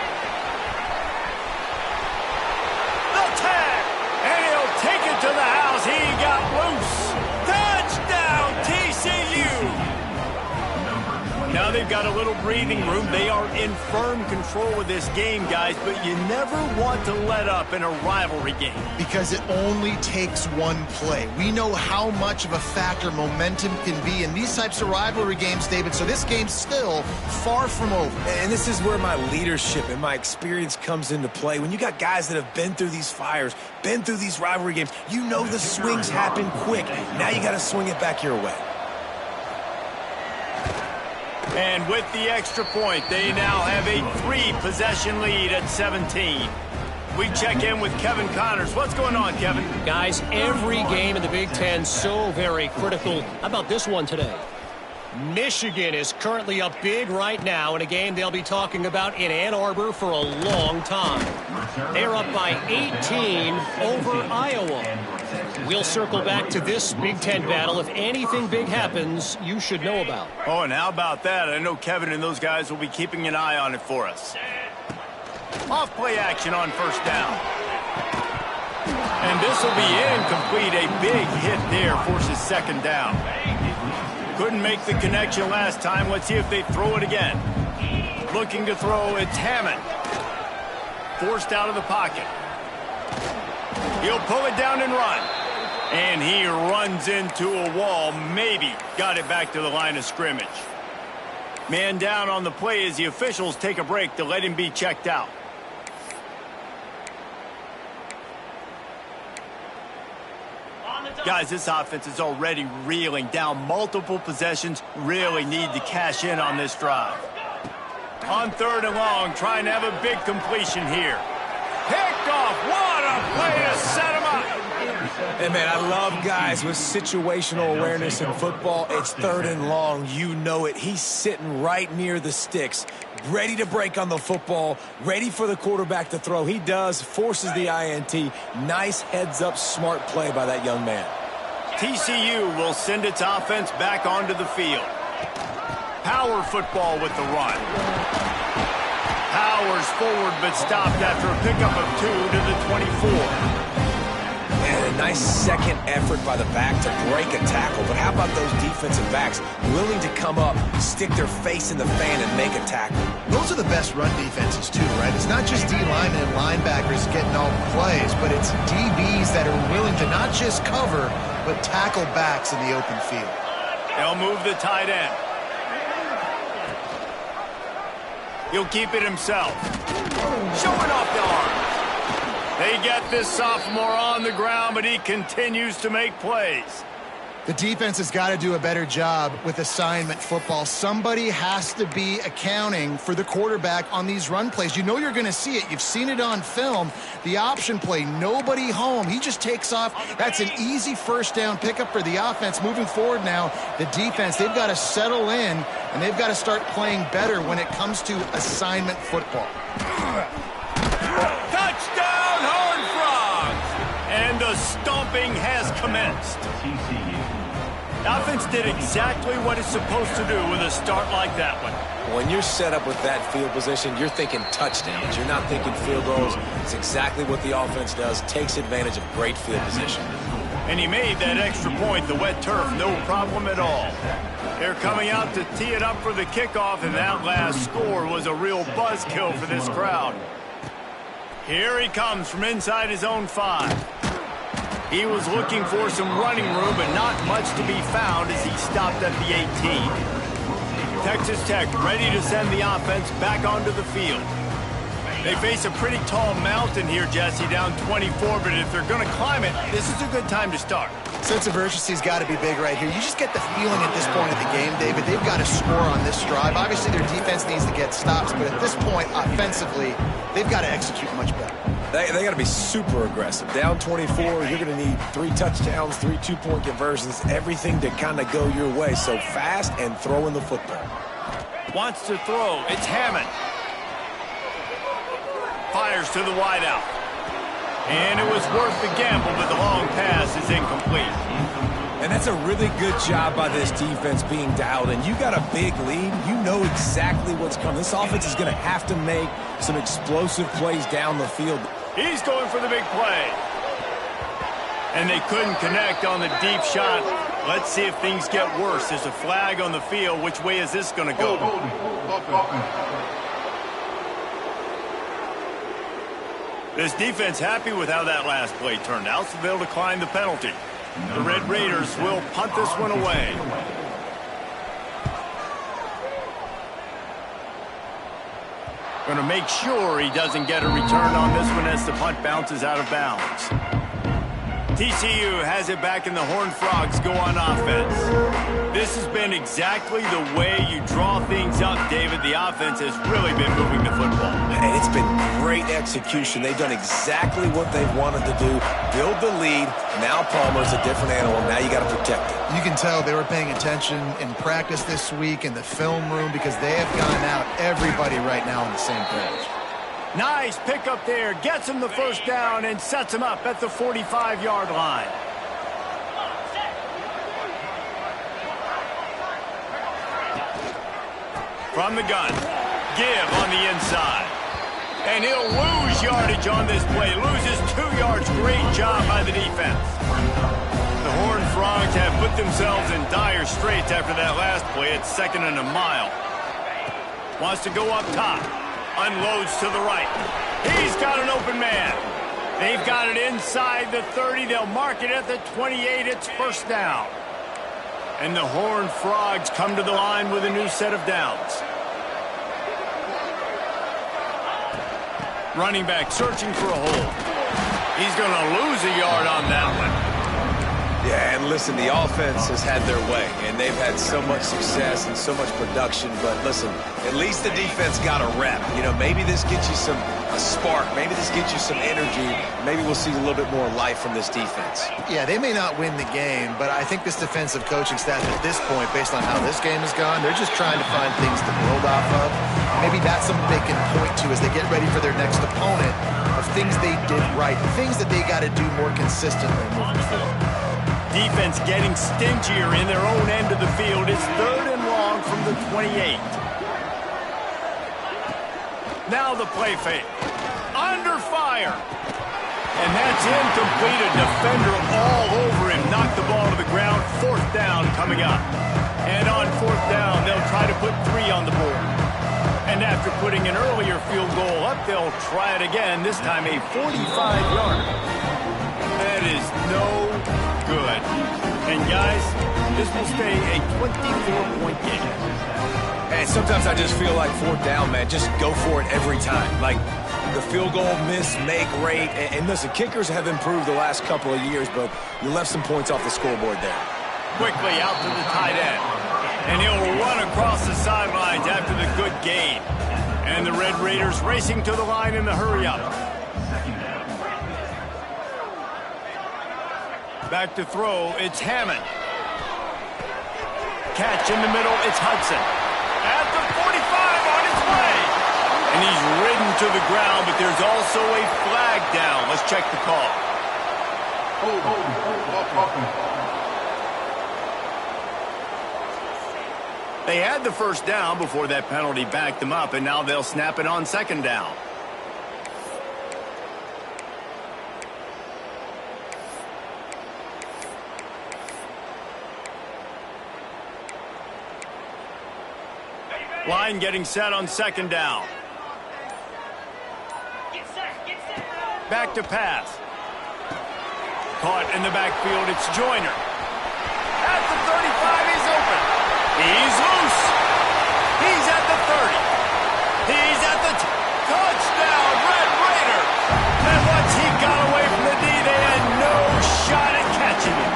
Speaker 3: And he'll take it to the house. He got loose. Touchdown, TCU. Now they've got a little breathing room. They are in firm control of this game, guys, but you never want to let up in a rivalry game.
Speaker 1: Because it only takes one play. We know how much of a factor momentum can be in these types of rivalry games, David, so this game's still far from over.
Speaker 2: And this is where my leadership and my experience comes into play. When you got guys that have been through these fires, been through these rivalry games, you know the swings happen quick. Now you got to swing it back your way.
Speaker 3: And with the extra point, they now have a 3-possession lead at 17. We check in with Kevin Connors. What's going on, Kevin?
Speaker 5: Guys, every game in the Big Ten so very critical. How about this one today? Michigan is currently up big right now in a game they'll be talking about in Ann Arbor for a long time. They're up by 18 over Iowa. We'll circle back to this Big Ten battle. If anything big happens, you should know about.
Speaker 3: Oh, and how about that? I know Kevin and those guys will be keeping an eye on it for us. Off play action on first down. And this will be incomplete. A big hit there forces second down. Couldn't make the connection last time. Let's see if they throw it again. Looking to throw, it's Hammond. Forced out of the pocket. He'll pull it down and run. And he runs into a wall. Maybe got it back to the line of scrimmage. Man down on the play as the officials take a break to let him be checked out. Guys, this offense is already reeling down multiple possessions. Really need to cash in on this drive. On 3rd and long, trying to have a big completion here. Picked off. What a play to set him up.
Speaker 2: Hey, man, I love guys with situational awareness in football. It's 3rd and long. You know it. He's sitting right near the sticks, ready to break on the football, ready for the quarterback to throw. He does, forces the INT. Nice heads-up, smart play by that young man.
Speaker 3: TCU will send its offense back onto the field. Power football with the run. Powers forward but stopped after a pickup of 2 to the 24.
Speaker 2: And a nice second effort by the back to break a tackle. But how about those defensive backs willing to come up, stick their face in the fan, and make a tackle?
Speaker 1: Those are the best run defenses, too, right? It's not just D-linemen and linebackers getting all the plays, but it's DBs that are willing to not just cover, but tackle backs in the open field.
Speaker 3: They'll move the tight end. He'll keep it himself. Showing off the arm. They get this sophomore on the ground, but he continues to make plays.
Speaker 1: The defense has got to do a better job with assignment football. Somebody has to be accounting for the quarterback on these run plays. You know you're going to see it. You've seen it on film. The option play, nobody home. He just takes off. That's an easy first down pickup for the offense. Moving forward now, the defense, they've got to settle in, and they've got to start playing better when it comes to assignment football.
Speaker 3: Touchdown, Horned Frogs! And the stomping has commenced. The offense did exactly what it's supposed to do with a start like that one.
Speaker 2: When you're set up with that field position, you're thinking touchdowns. You're not thinking field goals. It's exactly what the offense does, takes advantage of great field position.
Speaker 3: And he made that extra point, the wet turf, no problem at all. They're coming out to tee it up for the kickoff, and that last score was a real buzzkill for this crowd. Here he comes from inside his own 5. He was looking for some running room, but not much to be found as he stopped at the 18. Texas Tech ready to send the offense back onto the field. They face a pretty tall mountain here, Jesse, down 24, but if they're going to climb it, this is a good time to start.
Speaker 1: Sense of urgency's got to be big right here. You just get the feeling at this point of the game, David, they've got to score on this drive. Obviously, their defense needs to get stops, but at this point, offensively, they've got to execute much better.
Speaker 2: They got to be super aggressive. Down 24, you're going to need 3 touchdowns, 3 two-point conversions, everything to kind of go your way. So fast and throwing the football.
Speaker 3: Wants to throw. It's Hammond. Fires to the wideout. And it was worth the gamble, but the long pass is incomplete.
Speaker 2: And that's a really good job by this defense being dialed in. You got a big lead. You know exactly what's coming. This offense is going to have to make some explosive plays down the field.
Speaker 3: He's going for the big play. And they couldn't connect on the deep shot. Let's see if things get worse. There's a flag on the field. Which way is this going to go? This defense happy with how that last play turned out, so they'll decline the penalty. The Red Raiders will punt this one away. Going to make sure he doesn't get a return on this one as the punt bounces out of bounds. TCU has it back and the Horned Frogs go on offense. This has been exactly the way you draw things up, David. The offense has really been moving the football.
Speaker 2: And it's been great execution. They've done exactly what they've wanted to do. Build the lead. Now Palmer's a different animal. Now you got to protect it.
Speaker 1: You can tell they were paying attention in practice this week in the film room because they have gone out, everybody right now on the same page.
Speaker 3: Nice pickup there. Gets him the first down and sets him up at the 45-yard line. From the gun. Give on the inside. And he'll lose yardage on this play. Loses 2 yards. Great job by the defense. The Horned Frogs have put themselves in dire straits after that last play. It's 2nd and a mile. Wants to go up top. Unloads to the right. He's got an open man. They've got it inside the 30. They'll mark it at the 28. It's 1st down. And the Horned Frogs come to the line with a new set of downs. Running back searching for a hole. He's going to lose a yard on that one.
Speaker 2: Yeah, and listen, the offense has had their way, and they've had so much success and so much production. But listen, at least the defense got a rep. You know, maybe this gets you a spark. Maybe this gets you some energy. Maybe we'll see a little bit more life from this defense.
Speaker 1: Yeah, they may not win the game, but I think this defensive coaching staff at this point, based on how this game has gone, they're just trying to find things to build off of. Maybe that's something they can point to as they get ready for their next opponent, of things they did right, things that they got to do more consistently moving forward.
Speaker 3: Defense getting stingier in their own end of the field. It's 3rd and long from the 28. Now the play fake. Under fire. And that's incomplete. A defender all over him. Knocked the ball to the ground. 4th down coming up. And on 4th down, they'll try to put 3 on the board. And after putting an earlier field goal up, they'll try it again. This time a 45-yarder. That is no good. And guys, this will stay a 24-point game.
Speaker 2: And sometimes I just feel like 4th down, man, just go for it every time. Like the field goal miss, make rate. And listen, kickers have improved the last couple of years, but you left some points off the scoreboard there.
Speaker 3: Quickly out to the tight end. And he'll run across the sidelines after the good gain. And the Red Raiders racing to the line in the hurry-up. Back to throw, it's Hammond. Catch in the middle, it's Hudson. At the 45 on its way. And he's ridden to the ground, but there's also a flag down. Let's check the call. They had the 1st down before that penalty backed them up, and now they'll snap it on 2nd down. Line getting set on 2nd down. Back to pass. Caught in the backfield, it's Joyner. At the 35, he's open. He's loose. He's at the 30. He's at the touchdown, Red Raiders. And once he got away from the D, they had no shot at catching him.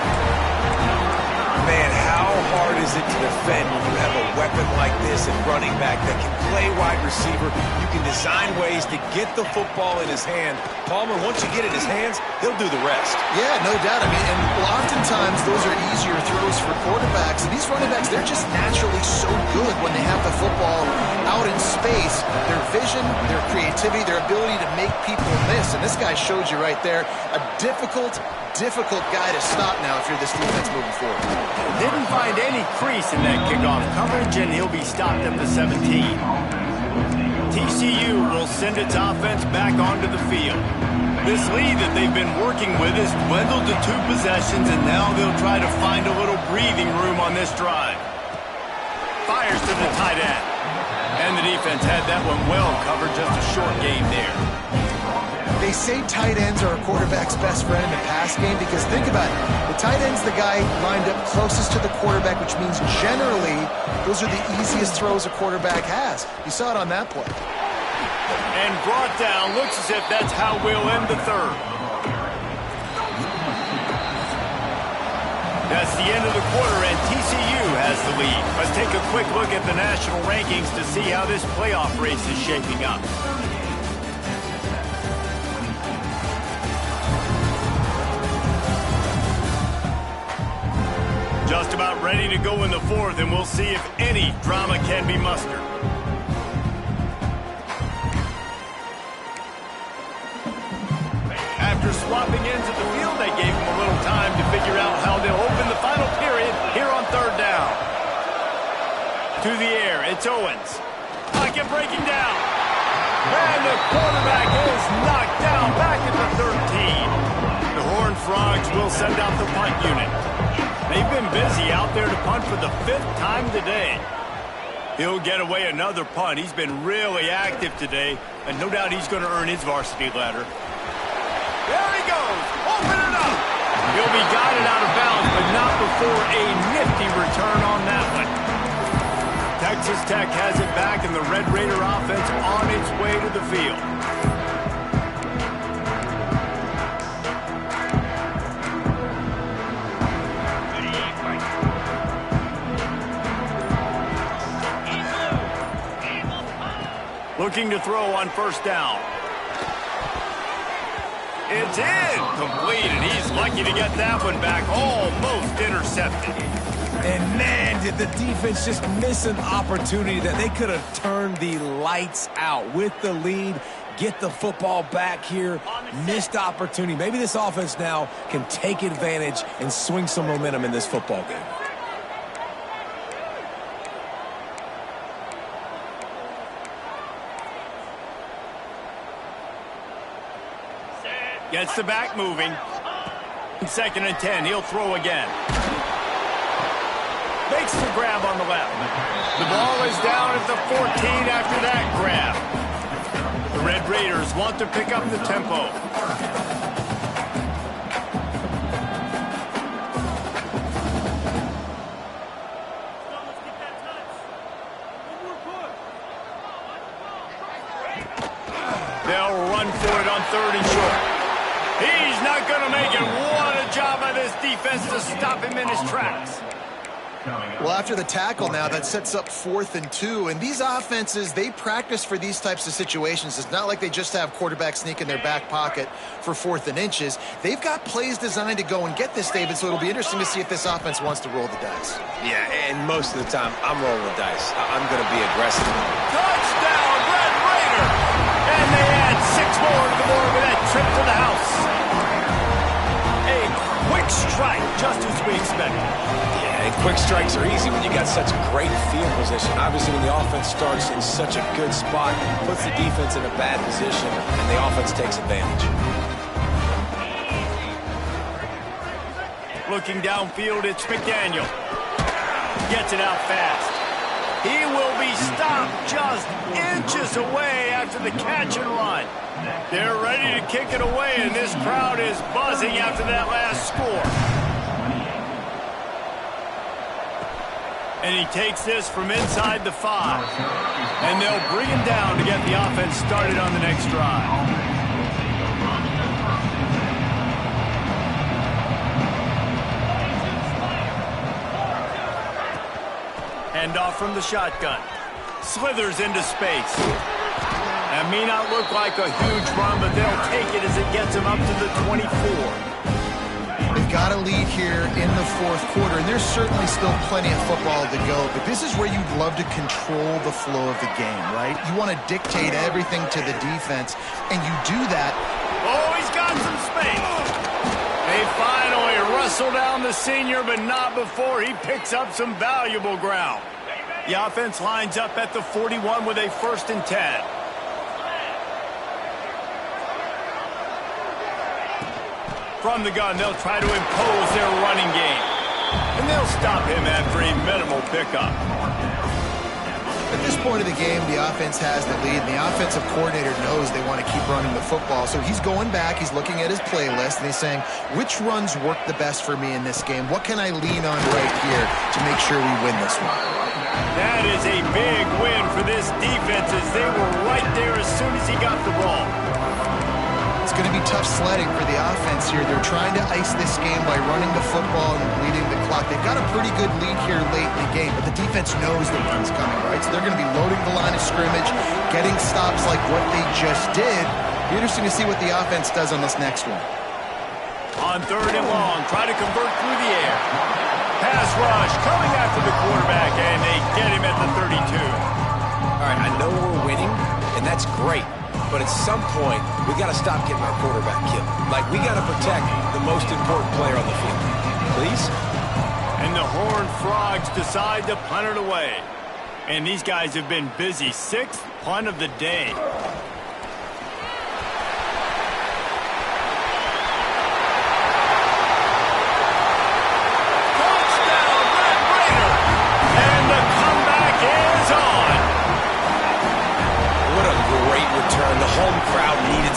Speaker 2: Man, how hard is it to defend when you have a weapon like this and running back that can play wide receiver? You can design ways to get the football in his hand. Palmer, once you get it in his hands, he'll do the rest.
Speaker 1: Yeah, no doubt. I mean, and oftentimes those are easier throws for quarterbacks. And these running backs, they're just naturally so good when they have the football out in space. Their vision, their creativity, their ability to make people miss. And this guy showed you right there, a difficult guy to stop now if you're this defense moving forward.
Speaker 3: Didn't find any crease in that kickoff coverage, and he'll be stopped at the 17. TCU will send its offense back onto the field. This lead that they've been working with is dwindled to 2 possessions, and now they'll try to find a little breathing room on this drive. Fires to the tight end. And the defense had that one well covered, just a short game there.
Speaker 1: They say tight ends are a quarterback's best friend in the pass game because think about it. The tight end's the guy lined up closest to the quarterback, which means generally those are the easiest throws a quarterback has. You saw it on that play.
Speaker 3: And brought down. Looks as if that's how we'll end the 3rd. That's the end of the quarter, and TCU has the lead. Let's take a quick look at the national rankings to see how this playoff race is shaping up. Just about ready to go in the 4th, and we'll see if any drama can be mustered. After swapping ends at the field, they gave him a little time to figure out how they'll open the final period here on 3rd down. To the air, it's Owens. Pocket breaking down. And the quarterback is knocked down back at the 13. The Horned Frogs will send out the punt unit. They've been busy out there to punt for the 5th time today. He'll get away another punt. He's been really active today, and no doubt he's going to earn his varsity letter. There he goes. Open it up. He'll be guided out of bounds, but not before a nifty return on that one. Texas Tech has it back, and the Red Raider offense on its way to the field. Looking to throw on first down. It's incomplete, and he's lucky to get that one back. Almost intercepted.
Speaker 2: And man, did the defense just miss an opportunity that they could have turned the lights out with the lead, get the football back here. Missed opportunity. Maybe this offense now can take advantage and swing some momentum in this football game.
Speaker 3: Gets the back moving. 2nd and 10. He'll throw again. Makes the grab on the left. The ball is down at the 14 after that grab. The Red Raiders want to pick up the tempo. They'll run for it on 3rd and short. He's not going to make it. What a job by this defense to stop him in his tracks.
Speaker 1: Well, after the tackle now, that sets up 4th and 2. And these offenses, they practice for these types of situations. It's not like they just have quarterbacks sneak in their back pocket for 4th and inches. They've got plays designed to go and get this, David, so it'll be interesting to see if this offense wants to roll the dice.
Speaker 2: Yeah, and most of the time, I'm rolling the dice. I'm going to be aggressive.
Speaker 3: Touchdown, Red Raiders! And they add 6 more to the board with that trip to the house. A quick strike, just as we expected.
Speaker 2: Yeah, and quick strikes are easy when you got such great field position. Obviously, when the offense starts in such a good spot, puts the defense in a bad position, and the offense takes advantage.
Speaker 3: Looking downfield, it's McDaniel. Gets it out fast. He will be stopped just inches away after the catch and run. They're ready to kick it away, and this crowd is buzzing after that last score. And he takes this from inside the 5. And they'll bring him down to get the offense started on the next drive. Handoff from the shotgun. Slithers into space. That may not look like a huge run, but they'll take it as it gets them up to the 24.
Speaker 1: They've got a lead here in the 4th quarter, and there's certainly still plenty of football to go, but this is where you'd love to control the flow of the game, right? You want to dictate everything to the defense, and you do that.
Speaker 3: Oh, he's got some space. They finally wrestle down the senior, but not before he picks up some valuable ground. The offense lines up at the 41 with a 1st and 10. From the gun, they'll try to impose their running game. And they'll stop him after a minimal pickup.
Speaker 1: At this point of the game, the offense has the lead, and the offensive coordinator knows they want to keep running the football. So he's going back, he's looking at his playlist, and he's saying, which runs work the best for me in this game? What can I lean on right here to make sure we win this one?
Speaker 3: That is a big win for this defense as they were right there as soon as he got the ball.
Speaker 1: It's going to be tough sledding for the offense here. They're trying to ice this game by running the football and bleeding the clock. They've got a pretty good lead here late in the game, but the defense knows the run's coming, right? So they're going to be loading the line of scrimmage, getting stops like what they just did. Be interesting to see what the offense does on this next one.
Speaker 3: On 3rd and long, try to convert through the air. Pass rush coming after the quarterback, and they get him at the 32.
Speaker 2: All right, I know we're winning, and that's great. But at some point, we got to stop getting our quarterback killed. Like, we got to protect the most important player on the field. Please?
Speaker 3: And the Horned Frogs decide to punt it away. And these guys have been busy. 6th punt of the day.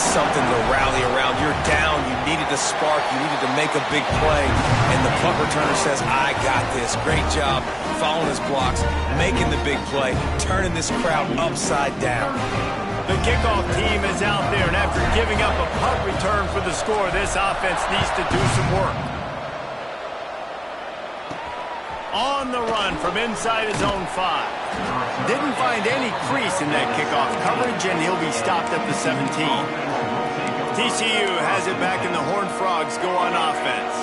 Speaker 2: something to rally around. You're down. You needed a spark. You needed to make a big play. And the punt returner says, I got this. Great job following his blocks, making the big play, turning this crowd upside down.
Speaker 3: The kickoff team is out there, and after giving up a punt return for the score, this offense needs to do some work. On the run from inside his own 5. Didn't find any crease in that kickoff coverage, and he'll be stopped at the 17. TCU has it back, and the Horned Frogs go on offense.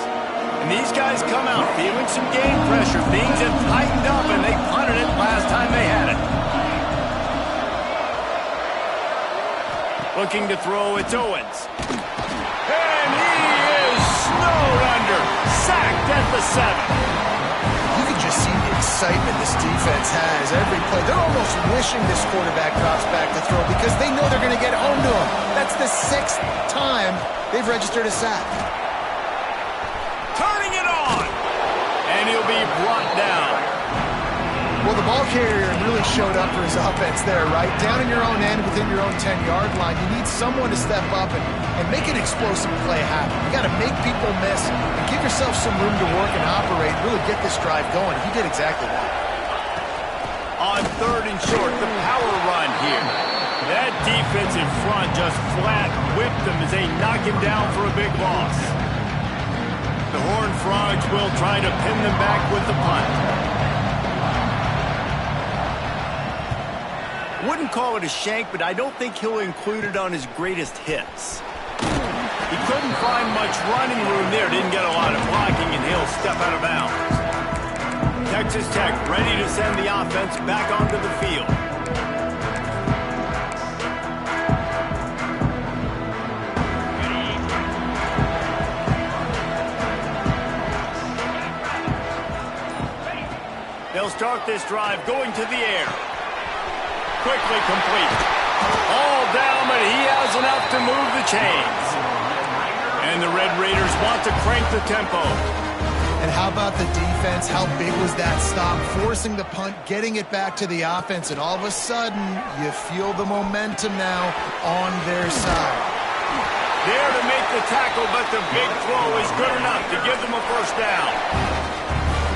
Speaker 3: And these guys come out feeling some game pressure. Things have tightened up, and they punted it last time they had it. Looking to throw, it's Owens. And he is snowed under. Sacked at the 7.
Speaker 1: You can just see the excitement this defense has every play. They're almost wishing this quarterback drops back to throw because they know they're going to get home to him. That's the 6th time they've registered a sack.
Speaker 3: Turning it on. And he'll be brought down.
Speaker 1: Well, the ball carrier really showed up for his offense there, right? Down in your own end, within your own 10-yard line. You need someone to step up and make an explosive play happen. You got to make people miss and give yourself some room to work and operate, really get this drive going. He did exactly that.
Speaker 3: On 3rd and short, the power run here. That defensive front just flat whipped them as they knock him down for a big loss. The Horned Frogs will try to pin them back with the punt. Wouldn't call it a shank, but I don't think he'll include it on his greatest hits. He couldn't find much running room there. Didn't get a lot of blocking, and he'll step out of bounds. Texas Tech ready to send the offense back onto the field. They'll start this drive going to the air. Quickly complete. All down, but he has enough to move the chains. And the Red Raiders want to crank the tempo.
Speaker 1: And how about the defense? How big was that stop? Forcing the punt, getting it back to the offense, and all of a sudden, you feel the momentum now on their side.
Speaker 3: There to make the tackle, but the big throw is good enough to give them a first down.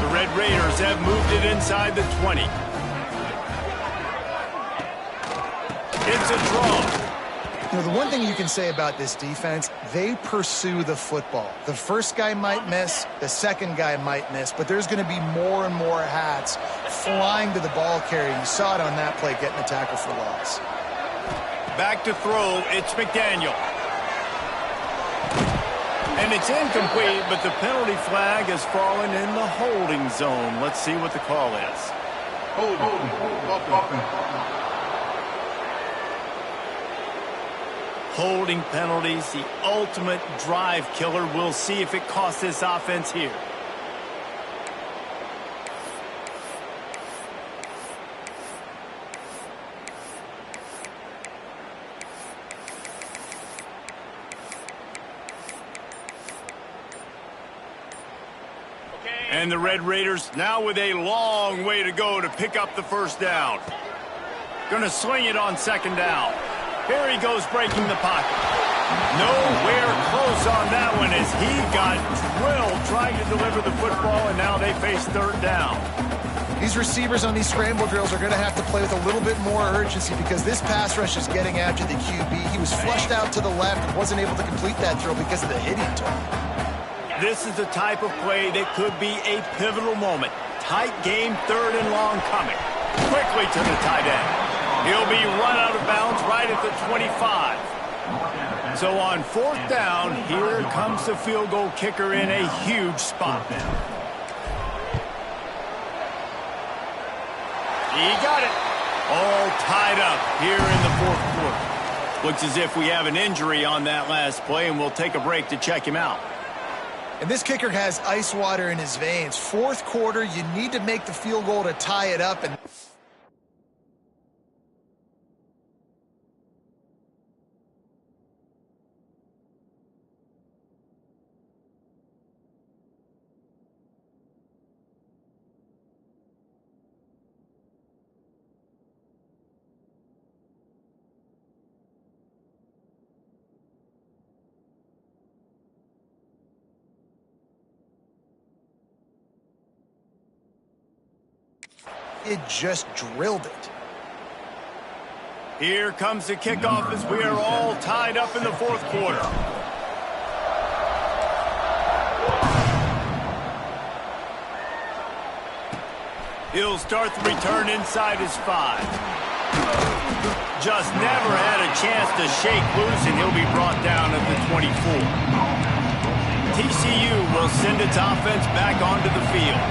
Speaker 3: The Red Raiders have moved it inside the 20. It's a draw.
Speaker 1: You know, the one thing you can say about this defense, they pursue the football. The first guy might miss, the second guy might miss, but there's going to be more and more hats flying to the ball carrier. You saw it on that play, getting a tackle for loss.
Speaker 3: Back to throw, it's McDaniel. And it's incomplete, but the penalty flag has fallen in the holding zone. Let's see what the call is. Holding penalties, the ultimate drive killer. We'll see if it costs this offense here. And the Red Raiders now with a long way to go to pick up the first down. Gonna swing it on 2nd down. Here he goes breaking the pocket. Nowhere close on that one as he got drilled trying to deliver the football, and now they face 3rd down.
Speaker 1: These receivers on these scramble drills are going to have to play with a little bit more urgency because this pass rush is getting after the QB. He was flushed out to the left and wasn't able to complete that throw because of the hit he took. This is the type of play that could be a pivotal moment. Tight game, 3rd and long coming. Quickly to the tight end. He'll be run out of bounds right at the 25. So on 4th down, here comes the field goal kicker in a huge spot. He got it. All tied up here in the 4th quarter. Looks as if we have an injury on that last play, and we'll take a break to check him out. And this kicker has ice water in his veins. 4th quarter, you need to make the field goal to tie it up. And it just drilled it.
Speaker 3: Here comes the kickoff as we are all tied up in the fourth quarter. He'll start the return inside his 5. Just never had a chance to shake loose, and he'll be brought down at the 24. TCU will send its offense back onto the field.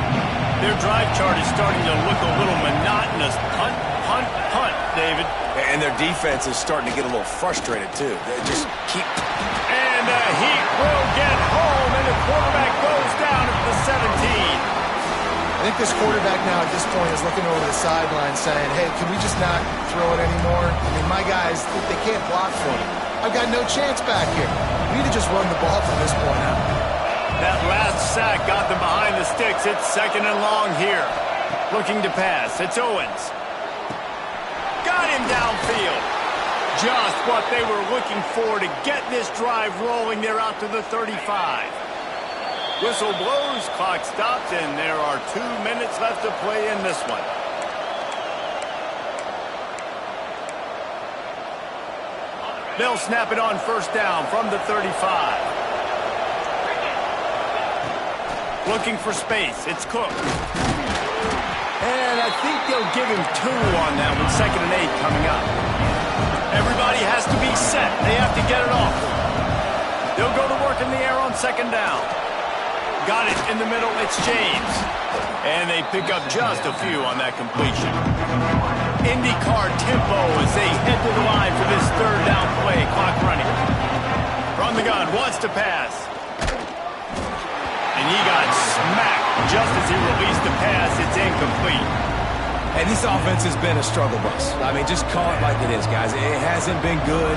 Speaker 3: Their drive chart is starting to look a little monotonous. Punt, punt, punt, David.
Speaker 2: And their defense is starting to get a little frustrated, too. They just keep...
Speaker 3: And the Heat will get home, and the quarterback goes down at the 17.
Speaker 1: I think this quarterback now at this point is looking over the sideline saying, hey, can we just not throw it anymore? I mean, my guys, they can't block for me. I've got no chance back here. We need to just run the ball from this point out.
Speaker 3: That last sack got them behind the sticks. It's 2nd and long here. Looking to pass. It's Owens. Got him downfield. Just what they were looking for to get this drive rolling. They're out to the 35. Whistle blows, clock stops, and there are 2 minutes left to play in this one. They'll snap it on first down from the 35. Looking for space. It's Cook. And I think they'll give him 2 on that one. 2nd and 8 coming up. Everybody has to be set. They have to get it off. They'll go to work in the air on 2nd down. Got it in the middle, it's James. And they pick up just a few on that completion. IndyCar tempo as they head to the line for this 3rd down play. Clock running. From the gun, wants to pass. And he got smacked just as he released the pass. It's incomplete.
Speaker 2: And this offense has been a struggle bus. I mean, just call it like it is, guys. It hasn't been good,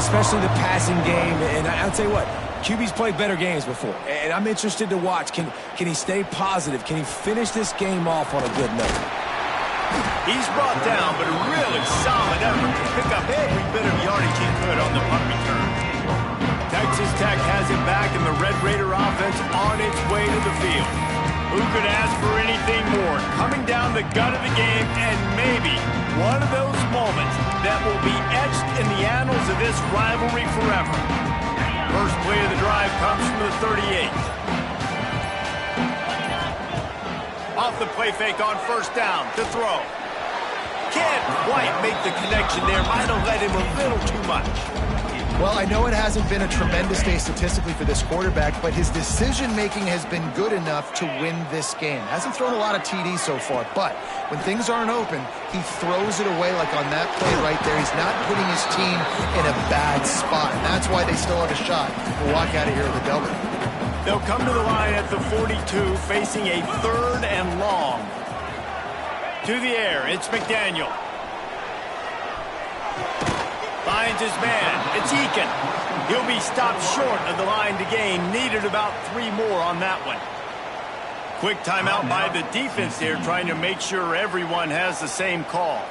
Speaker 2: especially the passing game. And I'll tell you what, QB's played better games before, and I'm interested to watch. Can he stay positive? Can he finish this game off on a good note?
Speaker 3: He's brought down, but a really solid effort to pick up every bit of yardage he could on the punt return. Texas Tech has it back, and the Red Raider offense on its way to the field. Who could ask for anything more? Coming down the gut of the game, and maybe one of those moments that will be etched in the annals of this rivalry forever. First play of the drive comes from the 38. Off the play fake on first down to throw. Can't quite make the connection there. Might have let him a little too much.
Speaker 1: Well, I know it hasn't been a tremendous day statistically for this quarterback, but his decision-making has been good enough to win this game. Hasn't thrown a lot of TDs so far, but when things aren't open, he throws it away like on that play right there. He's not putting his team in a bad spot, and that's why they still have a shot to walk out of here with a W.
Speaker 3: They'll come to the line at the 42, facing a 3rd and long. To the air, it's McDaniel. Finds his man. It's Eakin. He'll be stopped short of the line to gain. Needed about 3 more on that one. Quick timeout by the defense here, trying to make sure everyone has the same call.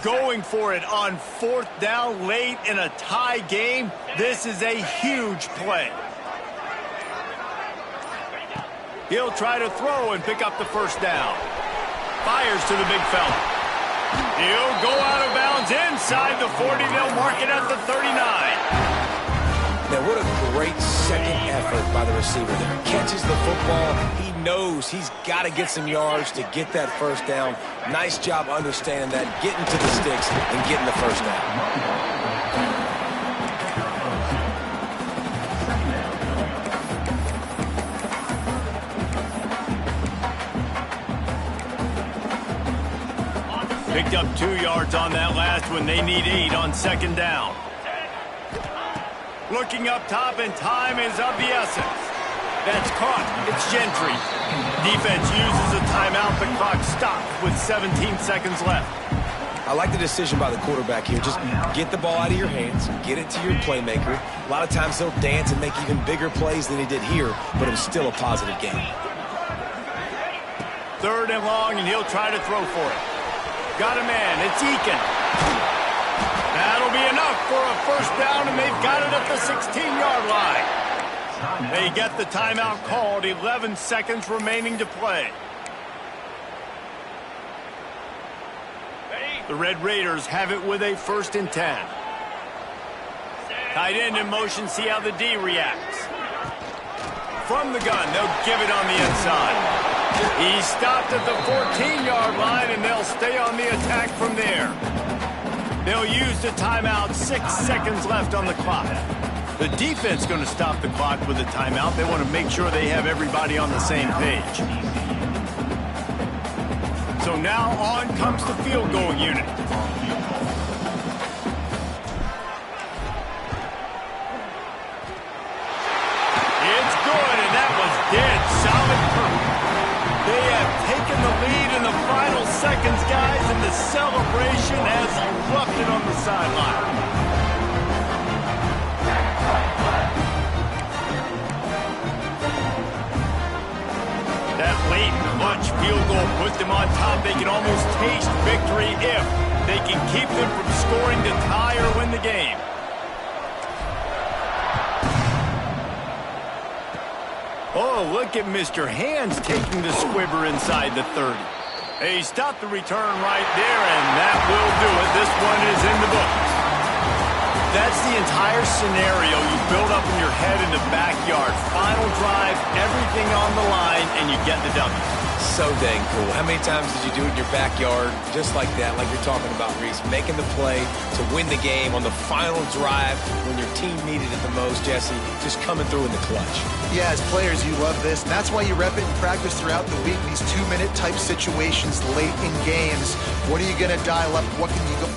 Speaker 3: Going for it on 4th down late in a tie game. This is a huge play. He'll try to throw and pick up the first down. Fires to the big fella. He'll go out of bounds inside the 40. They'll mark it at the 39.
Speaker 2: Now, what a great second effort by the receiver there. Catches the football. He knows he's got to get some yards to get that first down. Nice job understanding that, getting to the sticks and getting the first down.
Speaker 3: Picked up 2 yards on that last one. They need 8 on 2nd down. Looking up top, and time is of the essence. That's caught. It's Gentry. Defense uses a timeout. The clock stops with 17 seconds left.
Speaker 2: I like the decision by the quarterback here. Just get the ball out of your hands, get it to your playmaker. A lot of times he'll dance and make even bigger plays than he did here, but it was still a positive game.
Speaker 3: 3rd and long, and he'll try to throw for it. Got a man. It's Eakin. That'll be enough. enough for a first down, and they've got it at the 16-yard line. They get the timeout called, 11 seconds remaining to play. The Red Raiders have it with a 1st and 10. Tight end in motion, see how the D reacts. From the gun, they'll give it on the inside. He stopped at the 14-yard line, and they'll stay on the attack from there. They'll use the timeout, 6 seconds left on the clock. The defense going to stop the clock with a timeout. They want to make sure they have everybody on the same page. So now on comes the field goal unit. It's good, and that was dead solid. They have taken the lead in the final seconds, guys, and the celebration has erupted on the sideline. That late clutch field goal put them on top. They can almost taste victory if they can keep them from scoring to tie or win the game. Oh, look at Mr. Hands taking the squibber inside the 30. He stopped the return right there, and that will do it. This one is in the books. That's the entire scenario you build up in your head in the backyard. Final drive, everything on the line, and you get the W.
Speaker 2: So dang cool. How many times did you do it in your backyard just like that, like you're talking about, Reese? Making the play to win the game on the final drive when your team needed it the most, Jesse. Just coming through in the clutch.
Speaker 1: Yeah, as players, you love this. And that's why you rep it and practice throughout the week. These 2-minute type situations late in games. What are you going to dial up? What can you go...